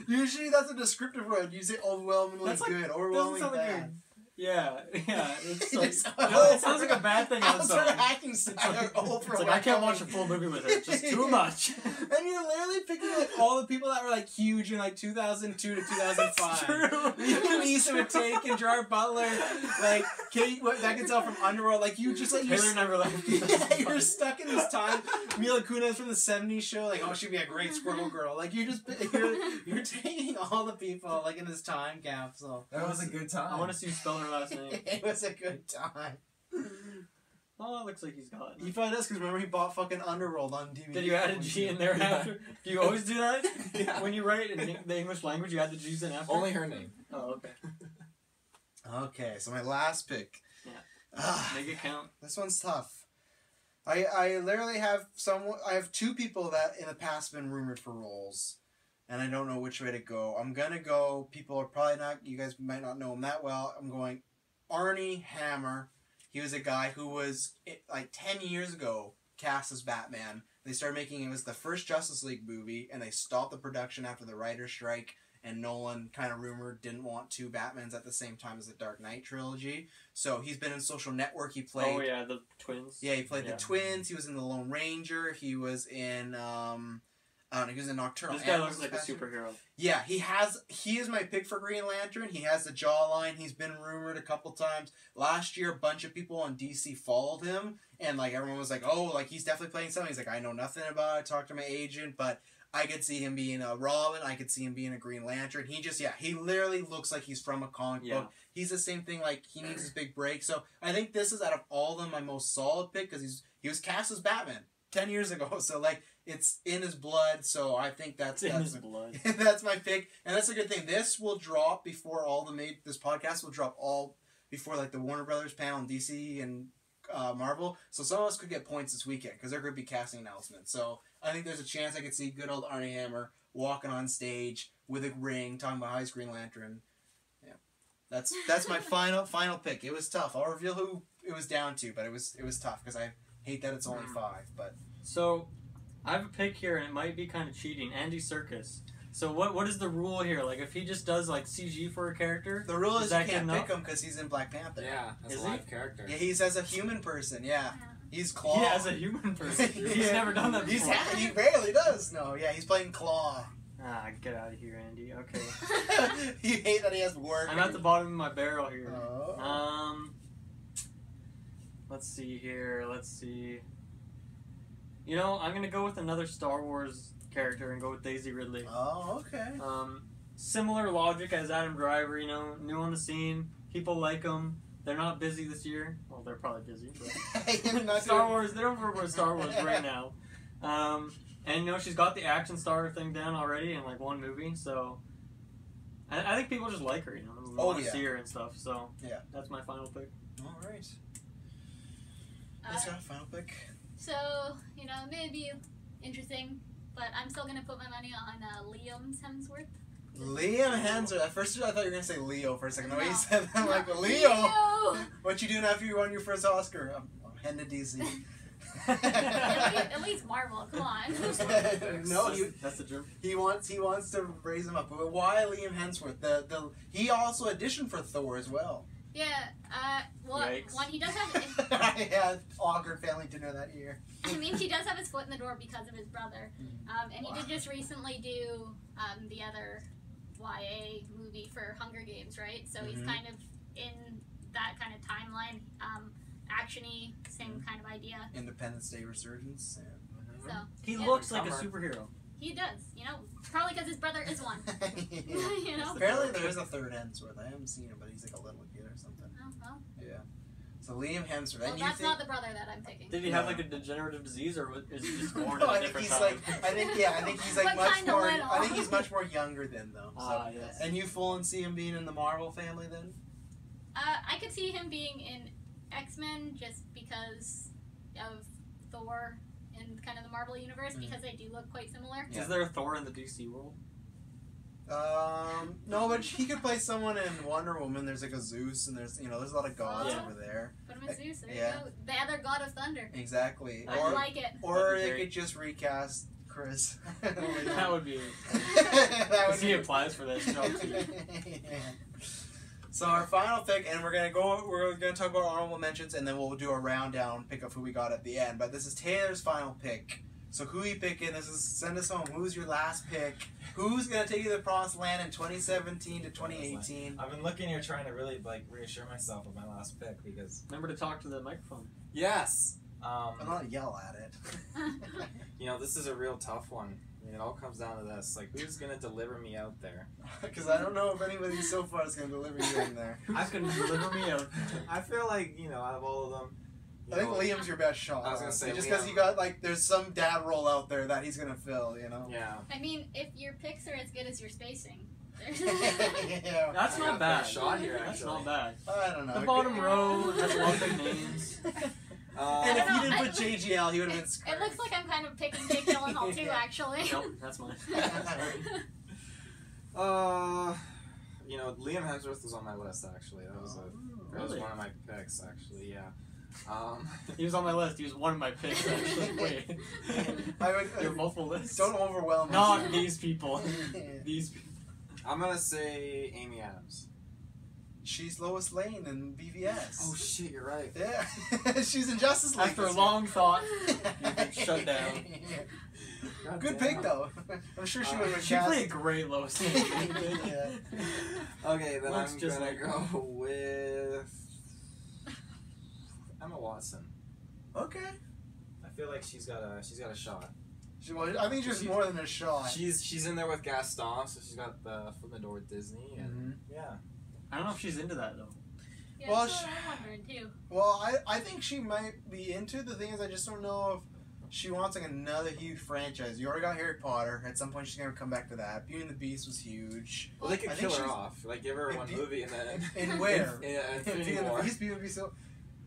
Usually that's a descriptive word. You say overwhelmingly That's like- good, Doesn't overwhelmingly sound like bad. Yeah. It's You like, just- it sounds like a bad thing on How's its her own. hacking style? It's like, I can't watch a full movie with her. It's just too much. And you're literally picking like all the people that were like huge in like 2002 to 2005. It's true. Lisa Matake and Gerard Butler, like Kate Beckinsale from Underworld. Like you just like Taylor never left. yeah, you're stuck in this time. Mila Kunis from the '70s show, like, oh, she'd be a great Squirrel Girl. Like you're taking all the people like in this time capsule. That was a good time. I want to see you spell her last name. It was a good time. Oh, it looks like he's got You it. find us because remember he bought fucking Underworld on DVD. Did you add a G in there after? Do you always do that? Yeah. When you write in the English language, you add the G's in after? Only her name. Oh, okay. Okay, so my last pick. Yeah. Ah, Make it count. this one's tough. I literally have I have two people that in the past been rumored for roles, and I don't know which way to go. I'm gonna go. People are probably not. You guys might not know him that well. I'm going Arnie Hammer. He was a guy who was like 10 years ago cast as Batman. They started making it was the first Justice League movie, and they stopped the production after the writer's strike. And Nolan kind of rumored didn't want two Batmans at the same time as the Dark Knight trilogy. So he's been in Social Network. He played. Oh yeah, the twins. Yeah, he played the twins. He was in the Lone Ranger. He was in. I don't know. He was in Nocturnal. This guy Animals looks like a Passion. superhero. Yeah, he is my pick for Green Lantern. He has the jawline. He's been rumored a couple times. Last year, a bunch of people on DC followed him, and like everyone was like, "Oh, like he's definitely playing something." He's like, "I know nothing about it. I talked to my agent, but I could see him being a Robin. I could see him being a Green Lantern." He literally looks like he's from a comic book. He's the same thing. Like he needs his big break. So I think this is out of all of them my most solid pick because he was cast as Batman 10 years ago. So like. It's in his blood, so I think that's his blood. that's my pick, and that's a good thing. This will drop before this podcast will drop all before like the Warner Brothers panel and DC and Marvel. So some of us could get points this weekend because they're going to be casting announcements. So I think there's a chance I could see good old Arnie Hammer walking on stage with a ring, talking about how he's Green Lantern. Yeah, that's my final pick. It was tough. I'll reveal who it was down to, but it was tough because I hate that it's only 5. But So, I have a pick here, and it might be kind of cheating. Andy Serkis. So what is the rule here? Like, if he just does like CG for a character, the rule is you that can't good pick enough? him because he's in Black Panther. Yeah, as Is a he? live character. Yeah, he's as a human person. Yeah, he's Claw. Yeah, as a human person, he's Yeah. never done that before. He barely does. No, yeah, he's playing Claw. Ah, get out of here, Andy. Okay, You hate that he has work. I'm at the bottom of my barrel here. Oh. Let's see here. Let's see. You know, I'm gonna go with another Star Wars character and go with Daisy Ridley. Oh, okay. Similar logic as Adam Driver. You know, new on the scene. People like him. They're not busy this year. Well, they're probably busy. But Star Wars. They don't work with Star Wars right now. And you know, she's got the action star thing down already in like one movie. So I think people just like her. You know, they want to see her and stuff. So yeah, that's my final pick. All right. Let's got a final pick. So, you know, maybe interesting, but I'm still going to put my money on Liam Hemsworth. Liam Hemsworth. At first, I thought you were gonna say Leo for a second. The way you No. said that, I'm like, No. Leo. What you doing after you won your first Oscar? I'm heading to DC. At least Marvel, come on. No, That's the dream. he wants to raise him up. But why Liam Hemsworth? He also auditioned for Thor as well. Yeah, well, Yikes. one, he does have, Yeah, awkward family dinner that year. I mean, he does have his foot in the door because of his brother. And he did just recently do the other YA movie for Hunger Games, right? So he's kind of in that kind of timeline, action-y, same kind of idea. Independence Day resurgence. Yeah. So He yeah. looks like a superhero. He does, you know, probably because his brother is one. You know? Apparently there is a third Hemsworth. I haven't seen him, but he's like a little kid or something. Oh, well. Yeah. So Liam Hemsworth. Well, And that's you not the brother that I'm picking. Did he have like a degenerative disease, or is he just born No, at I a think different he's time? like. I think he's like What much kind of more. little? I think he's much more younger than them. So. Ah, yes. And you full and see him being in the Marvel family then? I could see him being in X-Men just because of Thor in kind of the Marvel universe, because they do look quite similar. Yeah. Is there a Thor in the DC world? No, but he could play someone in Wonder Woman. There's like a Zeus, and there's there's a lot of gods Yeah. over there. Put him as Zeus. There Yeah. you go. The other god of thunder. Exactly. I Or like it. or That'd be they great. could just recast Chris. That would be. That would Because he be- applies for that job too. Yeah. So our final pick, and we're gonna talk about honorable mentions, and then we'll do a round down, pick up who we got at the end. But this is Taylor's final pick. So who you picking? This is send us home. Who's your last pick? Who's gonna take you to the promised land in 2017 to 2018? I've been looking here trying to really like reassure myself of my last pick because Remember to talk to the microphone. yes, I'm not yell at it. you know this is a real tough one. I mean, it all comes down to this: like, who's gonna deliver me out there? Because I don't know if anybody so far is gonna deliver you in there. Who's going to deliver me out? I feel like out of all of them, I think Liam's your best shot. I was gonna say just because Liam. you got there's some dad role out there that he's gonna fill. Yeah. I mean, if your picks are as good as your spacing. Yeah. That's I got not a bad. fair shot here, That's actually. not bad. I don't know. The bottom row has a lot of big names. And I if don't you know, didn't put JGL, he would have been screwed. It looks like I'm kind of picking Jake Gyllenhaal too, Yeah. actually. Nope, that's mine. Liam Hemsworth was on my list actually. That was Really? one of my picks actually. Yeah. He was on my list. He was one of my picks, actually. Wait. I would, There are multiple lists? don't overwhelm us. Not these people. These people. I'm gonna say Amy Adams. She's Lois Lane in BVS. Oh shit, you're right. Yeah. She's in Justice League. After a long thought, you've been shut down. God Good damn pick it. though. I'm sure she would have She played great Lois Lane. Yeah. Okay, then Looks I'm just gonna like go with Emma Watson. Okay. I feel like she's got a shot. Well, I think she's more than a shot. She's in there with Gaston, so she's got the foot in the door with Disney, and Mhm. yeah. I don't know if she's into that, though. Yeah, Well, that's what I'm wondering too. Well, I think she might be into. The thing is, I just don't know if she wants like another huge franchise. You already got Harry Potter. At some point, she's gonna come back to that. Beauty and the Beast was huge. Well, they could I think kill her she's- off. Like give her In one Be- movie and then In where? in Infinity Beauty and War. the Beast, Beauty and the Beast.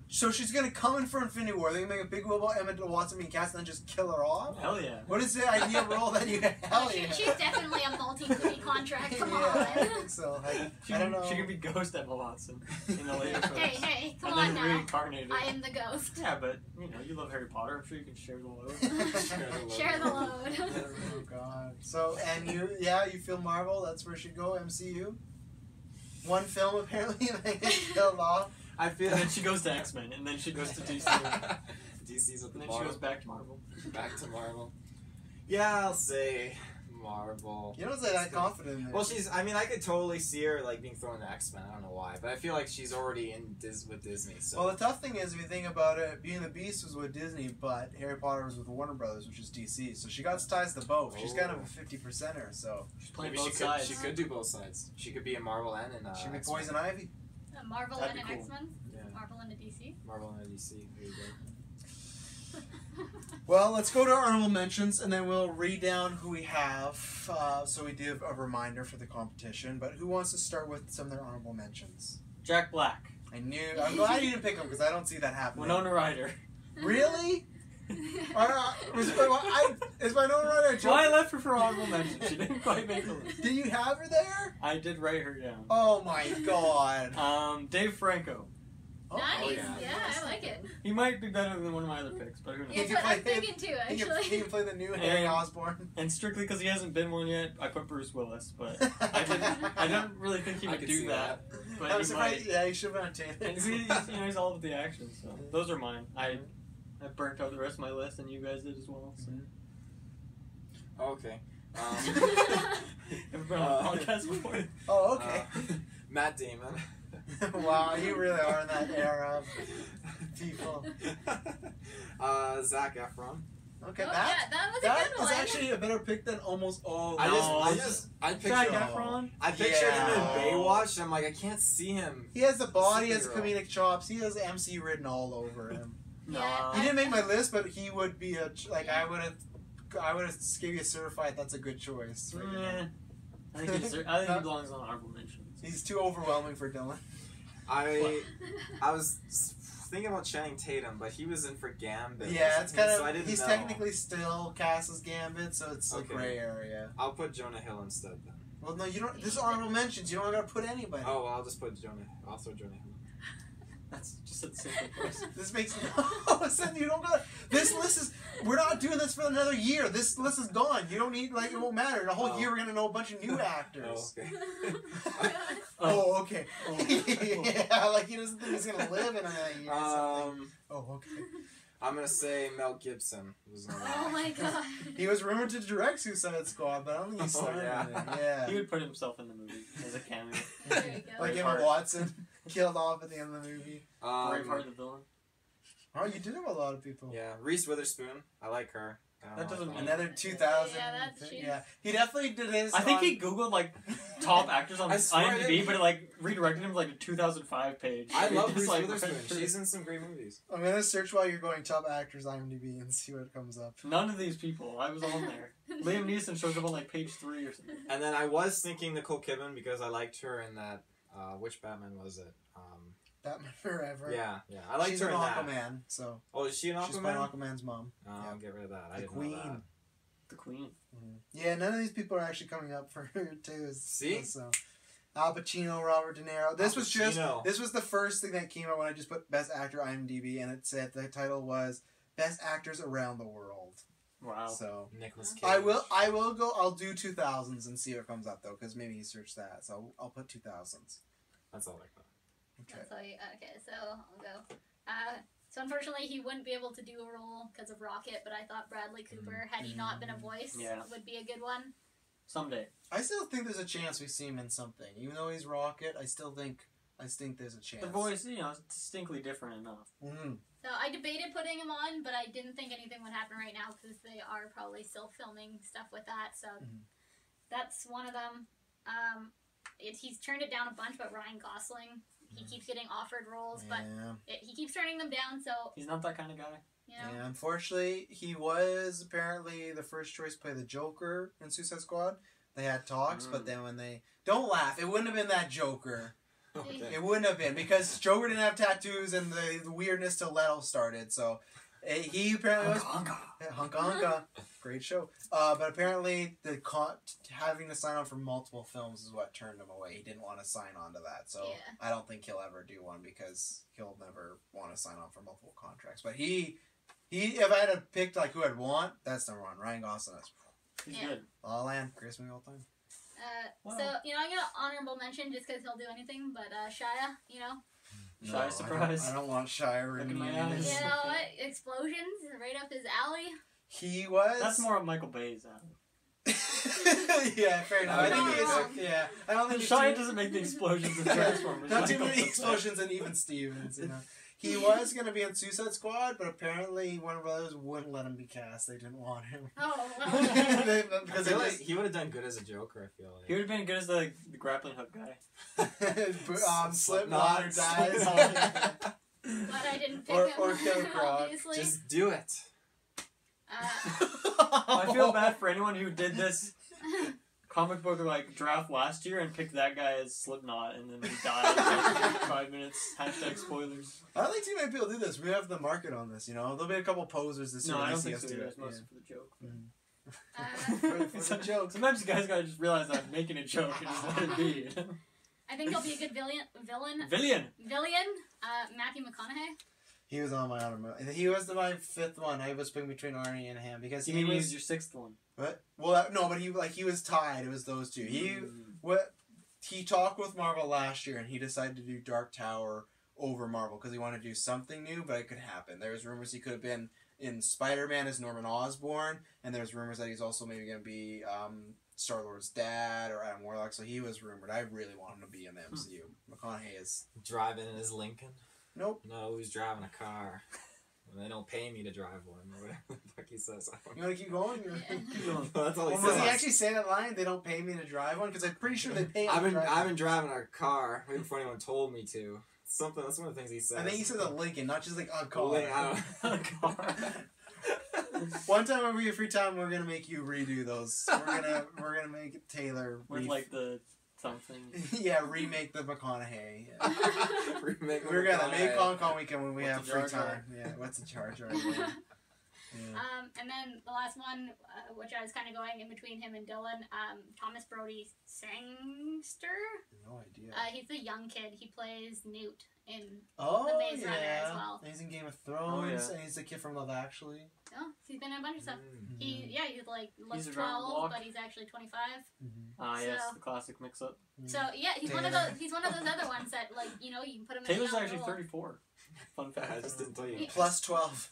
So she's gonna come in for Infinity War. They're gonna make a big wheel about Emma Watson being cast and then just kill her off. Hell yeah. What is the ideal role that you have? Hell yeah. She's definitely a multi-movie contract. Come Yeah, I on. think so. Like, She, I don't know. She could be Ghost Emma Watson in the later films. Hey, come and on then now. reincarnated. I am the ghost. Yeah, but, you love Harry Potter. I'm sure you can share the load. Share the load. Oh god. So and you feel Marvel, that's where she go, MCU? One film apparently they get killed off. I feel And then she goes to X-Men, and then she goes to DC. DC's at the And then she bottom. goes back to Marvel. Back to Marvel. Yeah, I'll say Marvel. You don't say that confident in it. Well, I could totally see her like being thrown to X-Men. I don't know why, but I feel like she's already with Disney. So. Well, the tough thing is, if you think about it, Beauty and the Beast was with Disney, but Harry Potter was with Warner Brothers, which is DC. So she got ties to both. She's kind of a 50%er, so She's playing maybe both sides. she could do both sides. She could be in Marvel and in she'd be X-Men. Poison Ivy. Marvel That'd and be an cool. X-Men. Yeah. Marvel and a DC. Marvel and DC. There you go. Well, let's go to our honorable mentions, and then we'll read down who we have. So we do a reminder for the competition. But who wants to start with some of their honorable mentions? Jack Black. I'm glad you didn't pick him because I don't see that happening. Winona Ryder. Really? Is my Winona Ryder a Well, I joke? left her for honorable mention. She didn't quite make the list. Did you have her there? I did write her down. Oh my god. Dave Franco. Oh, Nice. yeah. Yeah, I like it. He might be better than one of my other picks, but who knows? Yeah. That's you what I'm play- thinking too, He can, actually. he can play the new Harry Osborn. And strictly because he hasn't been one yet, I put Bruce Willis, but I don't really think he I would could do see that. But I'm he surprised. might. Yeah, he should have been And he's all about the action, so those are mine. I burnt out the rest of my list, and you guys did as well. So. Okay. Ever been on a podcast before? Oh, okay. Matt Damon. Wow, you really are in that era of people. Zac Efron. Okay, Oh, that, yeah, that was a that good is one. actually a better pick than almost all. I pictured Zac Efron. I pictured him in Yeah. Baywatch, and I'm like, I can't see him. He has the body, he has Superhero. comedic chops, he has MC written all over him. No. Yeah. He didn't make my list, but he would be a like Yeah. I would have gave you a certified. That's a good choice. For you. I think he belongs on honorable mentions. He's too overwhelming for Dylan. I was thinking about Channing Tatum, but he was in for Gambit. Yeah, it's kind of. So I didn't he's know. technically still cast as Gambit, so it's a Okay. gray area. I'll put Jonah Hill instead then. Well, no, you don't. This is honorable mentions. You don't gotta put anybody. Oh, well, I'll just put Jonah. I'll throw Jonah Hill. That's just a simple question. This makes no sense. You don't gotta. This list is. We're not doing this for another year. This list is gone. You don't need like it won't matter. In a whole Oh. year, we're gonna know a bunch of new actors. Oh, okay. Oh, okay. Yeah, like he doesn't think he's gonna live in another year. or something. Oh, okay. I'm gonna say Mel Gibson was. Oh my god. He was rumored to direct Suicide Squad, but I don't think he started yeah. it. Yeah. He would put himself in the movie as a cameo. There you go. Like Braveheart. Emma Watson killed off at the end of the movie. Braveheart the villain. Oh, you did have a lot of people. Yeah, Reese Witherspoon. I like her. That doesn't mean- Another 2000. Yeah, that's thing. she's- Yeah, he definitely did his. I think on- he googled like top actors on I swear I IMDb, did. but it like redirected him to like a 2005 page. I love It's Reese like, Witherspoon. She's in some great movies. I'm gonna search while you're going top actors IMDb and see what comes up. None of these people. I was on there. Liam Neeson shows up on like page 3 or something. And then I was thinking Nicole Kidman because I liked her in that. Which Batman was it? Batman Forever. Yeah. I liked She's her in in that. Aquaman, so Oh, is she an she's playing Aquaman? Aquaman's mom. Oh, Yeah. I'll get rid of that. I The didn't Queen. know that. The Queen. Yeah, none of these people are actually coming up for her too. See? So, Al Pacino, Robert De Niro. This Al was just Pacino. this was the first thing that came out when I just put Best Actor IMDb, and it said the title was Best Actors Around the World. Wow. So Nicholas Cage. I will go. I'll do 2000s and see what comes up though, because maybe he searched that. So I'll put 2000s. That's all I got. Okay. That's all you, okay, so I'll go. So unfortunately, he wouldn't be able to do a role because of Rocket, but I thought Bradley Cooper, had he not been a voice, Yeah. would be a good one. Someday. I still think there's a chance we see him in something, even though he's Rocket. I think there's a chance. The voice, you know, is distinctly different enough. Mm-hmm. So I debated putting him on, but I didn't think anything would happen right now because they are probably still filming stuff with that. So that's one of them. He's turned it down a bunch, but Ryan Gosling, he keeps getting offered roles, but he keeps turning them down. So He's not that kind of guy. you know, Yeah, unfortunately, he was apparently the first choice to play the Joker in Suicide Squad. They had talks, but then when they don't laugh, it wouldn't have been that Joker. Okay. It wouldn't have been because Joker didn't have tattoos and the weirdness to Leto started. So he apparently was Hunka Hunka, great show. But apparently having to sign on for multiple films is what turned him away. He didn't want to sign on to that. So Yeah. I don't think he'll ever do one because he'll never want to sign on for multiple contracts. But he if I had to pick like who I'd want, that's number one. Ryan Gosling. He's Yeah. good. La La Land, greatest movie of all time. Wow. So you know, I'm gonna honorable mention just because he'll do anything. But Shia, you know, Shy surprise. I don't want Shire Look in in my me. eyes. you know what? Explosions right up his alley. He was. That's more of Michael Bay's alley. Yeah, fair enough. I think he Wrong. is. Yeah, I don't think Shia it's doesn't make the explosions in Transformers. not too Michael many does that. explosions and even Stevens. You know, he was gonna be in Suicide Squad, but apparently Warner Brothers wouldn't let him be cast. They didn't want him Oh well. I because feel they like just he would have done good as a Joker. I feel like. He would have been good as the grappling hook guy. Slipknot or dies. But I didn't pick him. Or Killer Croc. Obviously. Just do it. I feel bad for anyone who did this comic book like draft last year and picked that guy as Slipknot and then he died in like 5 minutes. Hashtag spoilers. I don't think too many people do this. We have the market on this. You know, there'll be a couple posers this year. No, when I you don't see think us so. do It's it. mostly for the joke. For the joke. Sometimes you guys gotta just realize I'm making a joke and just let it be. I think he'll be a good villain. Villian. Matthew McConaughey. He was on my honor. He was my fifth one. I was picking between Arnie and him because You he mean he was. was your sixth one? What? Well, no, but he was tied. It was those two. He talked with Marvel last year and he decided to do Dark Tower over Marvel because he wanted to do something new, but it could happen. There was rumors he could have been in Spider-Man as Norman Osborn, and there's rumors that he's also maybe going to be Star-Lord's dad or Adam Warlock. So he was rumored. I really want him to be in the MCU. McConaughey is Driving in his Lincoln. nope. No, he's driving a car. And they don't pay me to drive one, or whatever the fuck he says. You want to keep going? Keep going. That's all he Well, says. does he actually say that line? They don't pay me to drive one? Because I'm pretty sure they pay. I've him to drive been driving our car way before anyone told me to. Something. That's one of the things he says. I think he said a Lincoln, not just like a car. I don't Car. One time when we get free time, we're gonna make you redo those. We're gonna make Taylor With like the something. yeah, remake the McConaughey. Yeah. remake. We're gonna make Hong Kong weekend when we What's have the free Jar Jar? time. Yeah, what's the charge right now? Yeah. And then the last one, which I was kind of going in between him and Dylan, Thomas Brody Sangster. No idea. He's the young kid. He plays Newt in Oh the Maze Runner yeah, as well. he's in Game of Thrones, Oh, yeah. and he's the kid from Love Actually. Oh, he's been in a bunch of stuff. Mm. He's like looks He's around the 12, block. but he's actually 25. Ah, yes, So- the classic mix-up. So yeah, he's one of Taylor. those. He's one of those other ones that you can put him in. Taylor's a young actually role. 34. Fun fact. I just didn't tell you. Plus 12.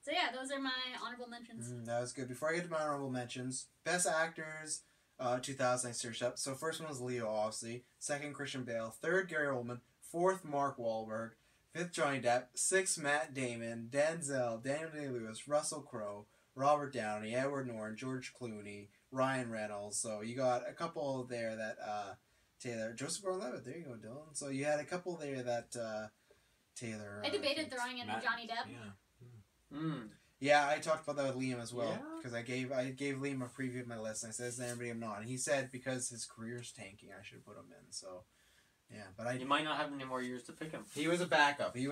So yeah, those are my honorable mentions. That was good. Before I get to my honorable mentions, best actors, 2000 I searched up. So first one was Leo, obviously. Second, Christian Bale. Third, Gary Oldman. Fourth, Mark Wahlberg. Fifth, Johnny Depp. Sixth, Matt Damon. Denzel, Daniel Day-Lewis, Russell Crowe, Robert Downey, Edward Norton, George Clooney, Ryan Reynolds. So you got a couple there that Taylor, Joseph Gordon-Levitt. There you go, Dylan. So you had a couple there that Taylor. I debated picked. throwing in Matt- Johnny Depp. Yeah. Mm. Yeah, I talked about that with Liam as well Yeah? because I gave Liam a preview of my list. And I said, "Is there anybody I'm not?" And he said because his career's tanking, I should put him in. So, yeah, but You might not have any more years to pick him. he was a backup. You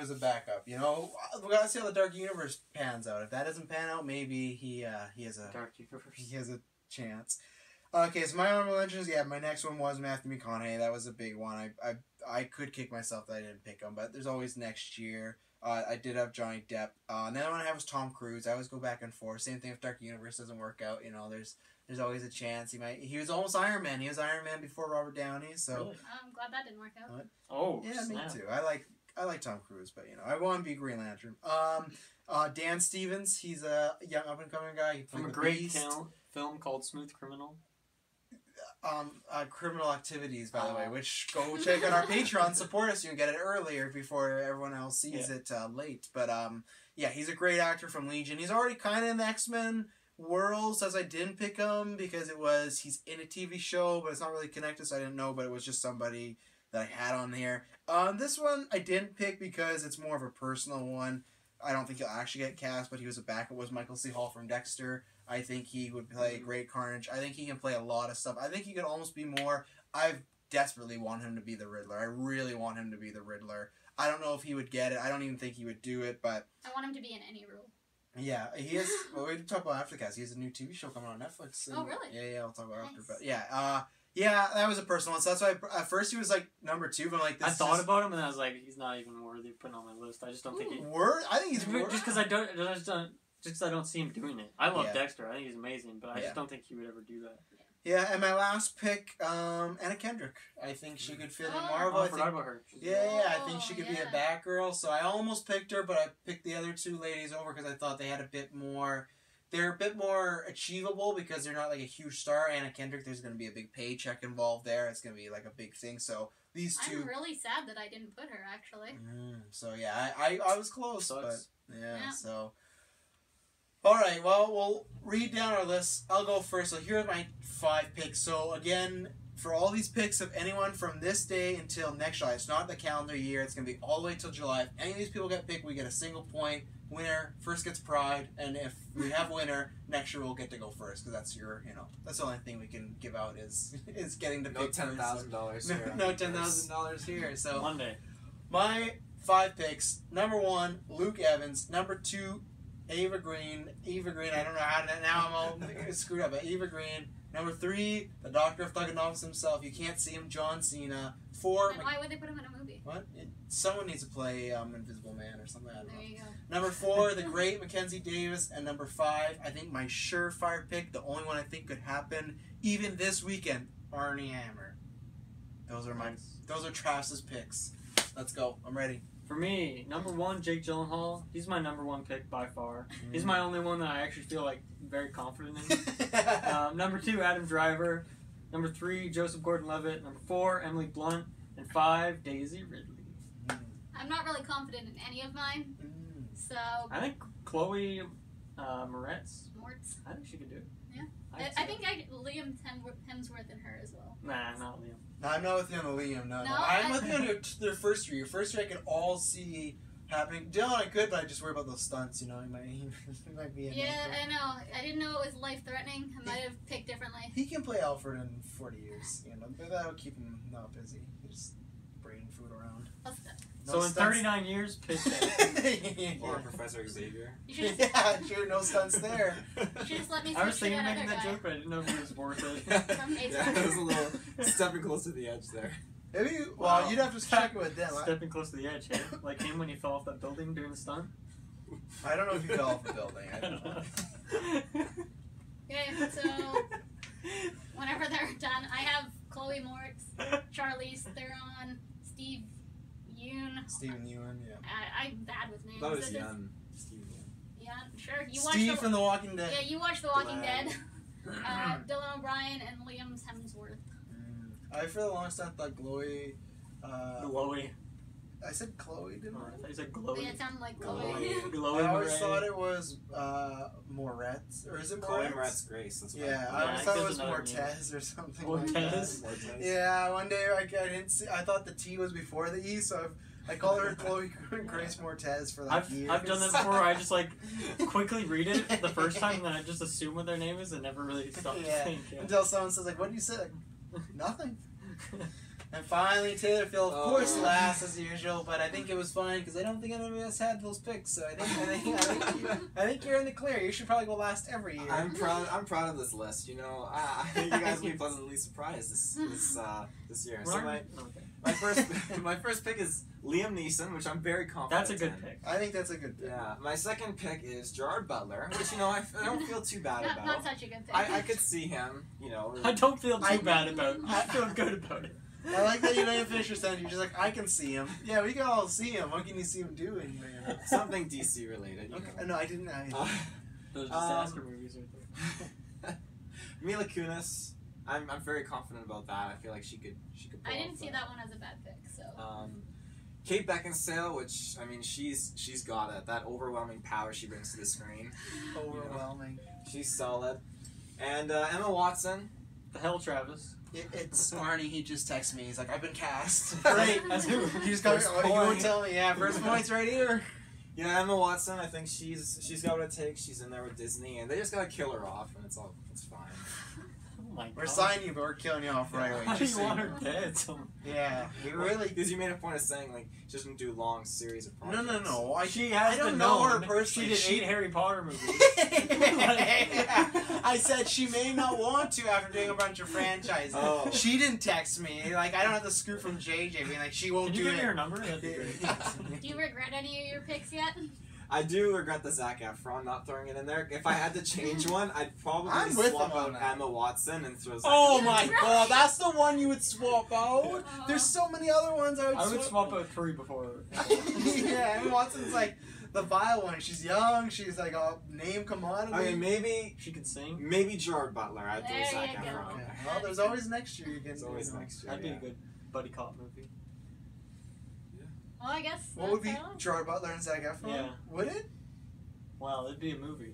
know, we gotta see how the Dark Universe pans out. If that doesn't pan out, maybe he has a Dark Universe. he has a chance. Okay, so my honorable mentions. Yeah, my next one was Matthew McConaughey. That was a big one. I could kick myself that I didn't pick him, but there's always next year. I did have Johnny Depp. And the other one I have was Tom Cruise. I always go back and forth. Same thing if Dark Universe doesn't work out. You know, there's always a chance he was almost Iron Man. He was Iron Man before Robert Downey. So Really? I'm glad that didn't work out. Oh, yeah, snap. me too. I like Tom Cruise, but I want to be Green Lantern. Dan Stevens. He's a young up and coming guy. He played From a the great Beast. film called Smooth Criminal. Criminal Activities, by the way, which go check out our Patreon, support us, you can get it earlier before everyone else sees it late. But yeah, he's a great actor from Legion. He's already kind of in the X-Men world, so I didn't pick him because he's in a TV show, but it's not really connected, so I didn't know, but it was just somebody that I had on here. This one I didn't pick because it's more of a personal one. I don't think he'll actually get cast, but he was a backup. Was Michael C. Hall from Dexter. I think he would play great Carnage. I think he can play a lot of stuff. I think he could almost be more. I desperately want him to be the Riddler. I really want him to be the Riddler. I don't know if he would get it. I don't even think he would do it, but I want him to be in any role. yeah, he is. Well, we talk about after the cast. He has a new TV show coming on Netflix. And, Oh, really? Yeah, I'll talk about after. Nice. But yeah, that was a personal one. So that's why at first he was like number 2, but I'm like, this I thought is about him and I was like, he's not even worthy of putting on my list. I just don't think he. word. I think he's Just because I don't see him doing it. I love Yeah. Dexter. I think he's amazing, but I Yeah. just don't think he would ever do that. Yeah, and my last pick, Anna Kendrick. I think she could fit in Oh. Marvel. Oh, I I forgot think. about her. Yeah, I think she could be a yeah. Batgirl. So I almost picked her, but I picked the other 2 ladies over because I thought they had a bit more. They're a bit more achievable because they're not like a huge star. Anna Kendrick, there's going to be a big paycheck involved there. It's going to be like a big thing. So these 2. I'm really sad that I didn't put her actually. So yeah, I was close, Sucks. but yeah. Yeah. So. All right, well, we'll read down our list. I'll go first. So here are my 5 picks. So again, for all these picks of anyone from this day until next July, it's not the calendar year. It's going to be all the way till July. If any of these people get picked, we get a single point. Winner first gets pride, and if we have a winner, next year we'll get to go first because that's that's the only thing we can give out is getting to No pick first. $10,000 here. No $10,000 here. So Monday. my 5 picks: number 1, Luke Evans; number 2, Eva Green. I don't know how to. Now I'm all screwed up. But Eva Green. Number 3, the Doctor of Thugonomics himself. You can't see him, John Cena. 4. And why would they put him in a movie? What? Someone needs to play Invisible Man or something. I don't know. There you go. Number 4, the great Mackenzie Davis, and number 5, I think my surefire pick, the only one I think could happen even this weekend, Arnie Hammer. Those are Travis's picks. Let's go. I'm ready. For me, number 1, Jake Gyllenhaal. He's my number 1 pick by far. He's my only one that I actually feel like very confident in. Number 2, Adam Driver. Number 3, Joseph Gordon-Levitt. Number 4, Emily Blunt. And 5, Daisy Ridley. I'm not really confident in any of mine. So I think Chloe Moretz. Mortz. I think she could do it. Yeah. I'd I say think Liam Hemsworth in her as well. Nah, not Liam. No, I'm not with you on the Liam. No. No, I'm with you on their first three. Your first three I could all see happening. Dylan, I could, but I just worry about those stunts. You know, he might be. Yeah, I know. I didn't know it was life threatening. I might have picked differently. He can play Alfred in 40 years. You know, but that'll keep him not busy. Just bringing food around. So in 39 years, pitch it. Or Professor Xavier. Yeah, sure, no stunts there. You should just let me I was switch to thinking of that making other that guy. joke, but I didn't know if it was worth it. Yeah, it was a little stepping close to the edge there. Maybe, Wow. well, you'd have to check it with them. Stepping close to the edge, hey? Like him when he fell off that building during the stunt. I don't know if he fell off the building. I don't know. Okay, so whenever they're done, I have Chloe Moritz, Charlize Theron, Steve Yeun. Steven Yeun, yeah. I'm bad with names. That was This is- young. Steve Young. Yeah, sure. You Steve watched from The Walking Dead. Yeah, you watched The Walking Glad. Dead. Dylan O'Brien and Liam Hemsworth. I for the longest time thought Chloe. Glowy. I said Chloe, didn't Oh, I I? thought you said Yeah, glowy. it sounded like Chloe. Chloe. Glowy I always Moret. thought it was Moretz, or is it Chloe Moretz? Moretz Grace. That's what Yeah, I I always Yeah, thought it there's was another Mortez or something Mortez? like that. Mortez. Yeah, one day I didn't see. I thought the T was before the E, so I called her Chloe Grace Mortez for like years. I've done that before. I just like quickly read it the first time, and then I just assume what their name is and never really stop to Yeah. think. Yeah. Until someone says like, "What did you say?" Like, nothing. And finally, Taylor Phil, of course, last as usual. But I think it was fine because I don't think any of us had those picks. So I think you're in the clear. You should probably go last every year. I'm proud of this list. You know, I think you guys will be pleasantly surprised this year. So my first pick is Liam Neeson, which I'm very confident. That's a good in. pick. I think that's a good pick. Yeah, my second pick is Gerard Butler, which I don't feel too bad Not about. such a good thing. I could see him, you know. I don't feel too I- bad about it. I feel good about it. I like that you didn't finish your sentence. You're just like, I can see him. Yeah, we can all see him. What can you see him doing? Something DC related. You Okay. know. No, I didn't. Those disaster movies right there. Mila Kunis. I'm very confident about that. I feel like she could. Pull I didn't off see that one as a bad pick, so. Kate Beckinsale, which I mean, she's got it. That overwhelming power she brings to the screen. Overwhelming. She's solid. And Emma Watson. The hell, Travis? It's Arnie. He just texted me. He's like, I've been cast. Great. As who? He just got. First You won't point. tell me. Yeah, first point's right here. Yeah, Emma Watson. I think she's got what it takes. She's in there with Disney, and they just gotta kill her off, and it's fine. Oh my god. We're signing you, but we're killing you off right away. How do just you so want you her know. dead? So Yeah, you really. Because you made a point of saying like she doesn't do long series of No, projects. no. she has I don't been know her known. personally. She did 8 Harry Potter movies. I said she may not want to after doing a bunch of franchises. Oh. She didn't text me. Like, I don't have to scoop from JJ being like, she won't Can you do give it. me her number? That'd be great. Do you regret any of your picks yet? I do regret the Zac Efron not throwing it in there. If I had to change one, I'd probably I'm with swap him on out that. Emma Watson and throw Zac Oh Efron. my Right. god, that's the one you would swap out? There's so many other ones I would swap out 3 before. Yeah, Emma Watson's like the vile one. She's young, she's like a name commodity. I mean, maybe She can sing. maybe Gerard Butler. I'd throw There Zac you go. Efron. Okay. Well, there's always next year you can There's always you know. next year. That'd be yeah. a good buddy cop movie. Well, I guess. What would be that's all. Gerard Butler and Zac Efron? Yeah. Would it? Wow, it'd be a movie.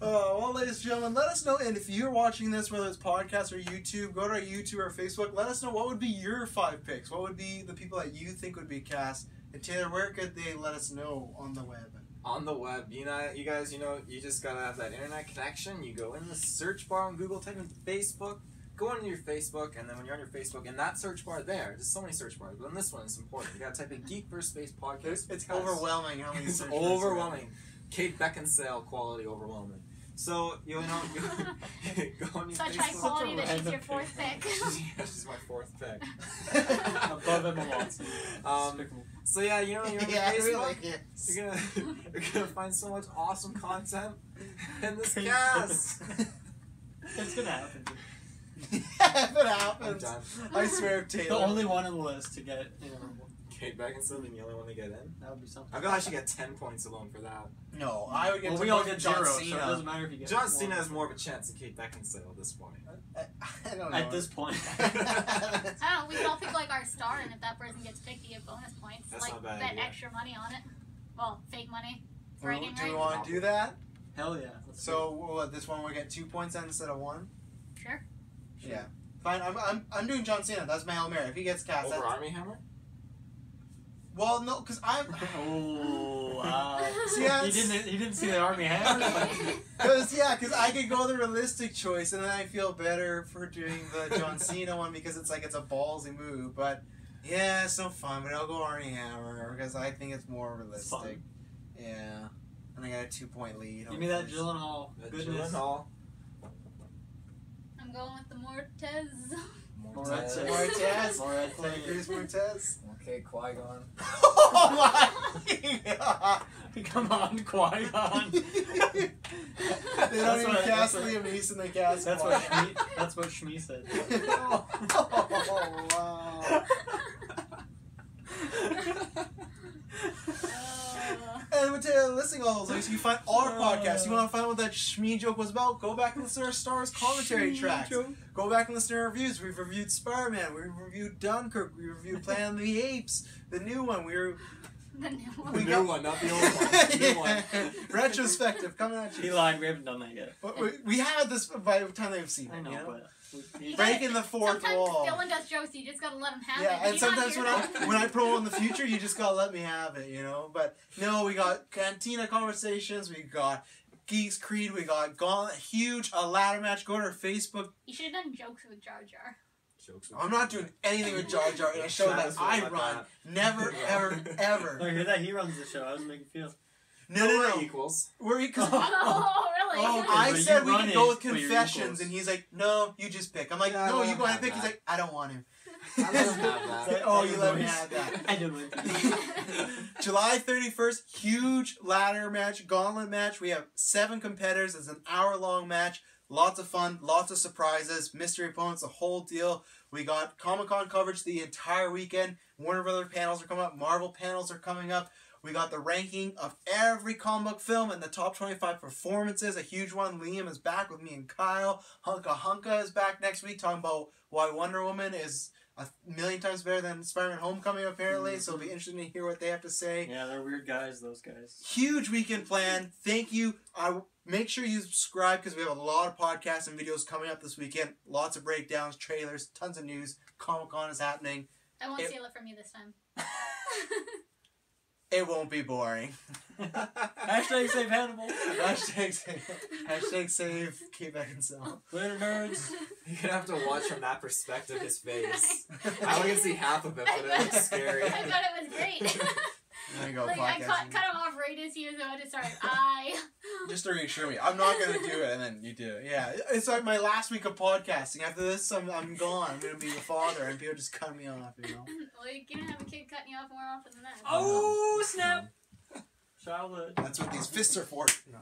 Well, ladies and gentlemen, let us know. And if you're watching this, whether it's podcast or YouTube, go to our YouTube or Facebook. Let us know what would be your 5 picks. What would be the people that you think would be cast? And Taylor, where could they let us know on the web? On the web, you guys, you just gotta have that internet connection. You go in the search bar on Google, type in Facebook, go into your Facebook, and then when you're on your Facebook, in that search bar there, there's so many search bars, but in this one, it's important. You gotta type in Geek vs. Space Podcast. It's because overwhelming how many It's search results are overwhelming. Kate Beckinsale quality overwhelming. So, go on your Such Facebook. high quality that she's random your 4th pick. Yeah, she's my 4th pick. Above Emma Watson. Despicable. So yeah, you're on your Yeah, Facebook. really. Yes. You're gonna find so much awesome content in this cast. It's gonna happen. If it I'm happens, done. I swear, The Taylor. only one on the list to get, Kate Beckinsale being the only one to get in? That would be something. I feel like I should get 10 points alone for that. No, I would get. Well, to we all vote get for John 0, Cena. so it doesn't matter if you get John one. Cena has more of a chance than Kate Beckinsale at this point. I don't know. At this point. I don't know, we could all pick like our star, and if that person gets picked, you get bonus points. That's like not a bad bet idea. extra money on it. Well, fake money. Do Bragging we rights. want to do that? Hell yeah. Let's So what, this one we get 2 points then instead of 1? Sure. Yeah. Fine. I'm doing John Cena. That's my Hail Mary. If he gets cast, Over that's, Army Hammer? well, no, because I'm. Oh, wow. See, yeah, he didn't see the Army Hammer. Because I could go the realistic choice, and then I feel better for doing the John Cena one because it's like it's a ballsy move. But yeah, it's no fun. But I'll go Arnie Hammer because I think it's more realistic. Fun. Yeah, and I got a 2-point lead. Give me that Gyllenhaal. Goodness. Gyllenhaal. I'm going with the Mortez. Mortez. Mortez. Mortez. Chris Mortez. Okay, Qui-Gon. Oh my God. Come on, Qui-Gon. They don't even cast Liam Neeson. They cast. That's what Shmi said. Oh wow. And to listening to all those links, you find our podcast. You want to find out what that Shmee joke was about? Go back and listen to our Stars commentary tracks. Go back and listen to our reviews. We've reviewed Spider-Man. We reviewed Dunkirk. We reviewed Planet of the Apes. The new one. The new one. The new one, not the old one. New one. Retrospective coming at He you. lied. We haven't done that yet. We had this by the time they've seen it. I know, you know? but You Breaking gotta- the fourth sometimes wall. Dylan does jokes, you just gotta let him have Yeah, it. and He's not sometimes here. when I promote in the future, you just gotta let me have it, you know. But no, we got Cantina conversations, we got Geeks Creed, we got Gauntlet, huge a ladder match. Go to our Facebook. You should have done jokes with Jar Jar. Jokes. I'm not doing anything with Jar Jar in a show that Travis will I let run. that. Never, ever, ever. I hear that he runs the show. How does it make you feel? No, no, no. Equals. We're because Oh, really? Oh, okay. I but said you we run could go it, with but you're confessions, equals. and he's like, "No, you just pick." I'm like, Yeah, "No, I you don't go ahead and have pick." He's that. like, "I don't want to." I don't have It's like, oh, you let me have that. I don't want to. July 31st, huge ladder match, gauntlet match. We have 7 competitors. It's an hour-long match. Lots of fun, lots of surprises, mystery opponents, the whole deal. We got Comic-Con coverage the entire weekend. Warner Brothers panels are coming up. Marvel panels are coming up. We got the ranking of every comic book film and the top 25 performances. A huge one. Liam is back with me and Kyle. Hunka is back next week talking about why Wonder Woman is a million times better than Spider-Man Homecoming, apparently. So it'll be interesting to hear what they have to say. Yeah, they're weird guys, those guys. Huge weekend plan. Thank you. Make sure you subscribe because we have a lot of podcasts and videos coming up this weekend. Lots of breakdowns, trailers, tons of news. Comic-Con is happening. I won't steal it from you this time. It won't be boring. Hashtag save Hannibal. Hashtag save Kate Beckinsale. Later, nerds. You're gonna have to watch from that perspective his face. I only can see half of it, but it looks scary. I thought it was great. There you go, Like, I podcasting. cut him off right as he was about to start. Just to reassure me, I'm not gonna do it, and then you do it. Yeah, it's like my last week of podcasting. After this, I'm gone. I'm gonna be a father, and people just cut me off. You know. Well, you can have a kid cutting you off more often than that. Oh, snap. Childhood. That's what these fists are for. No.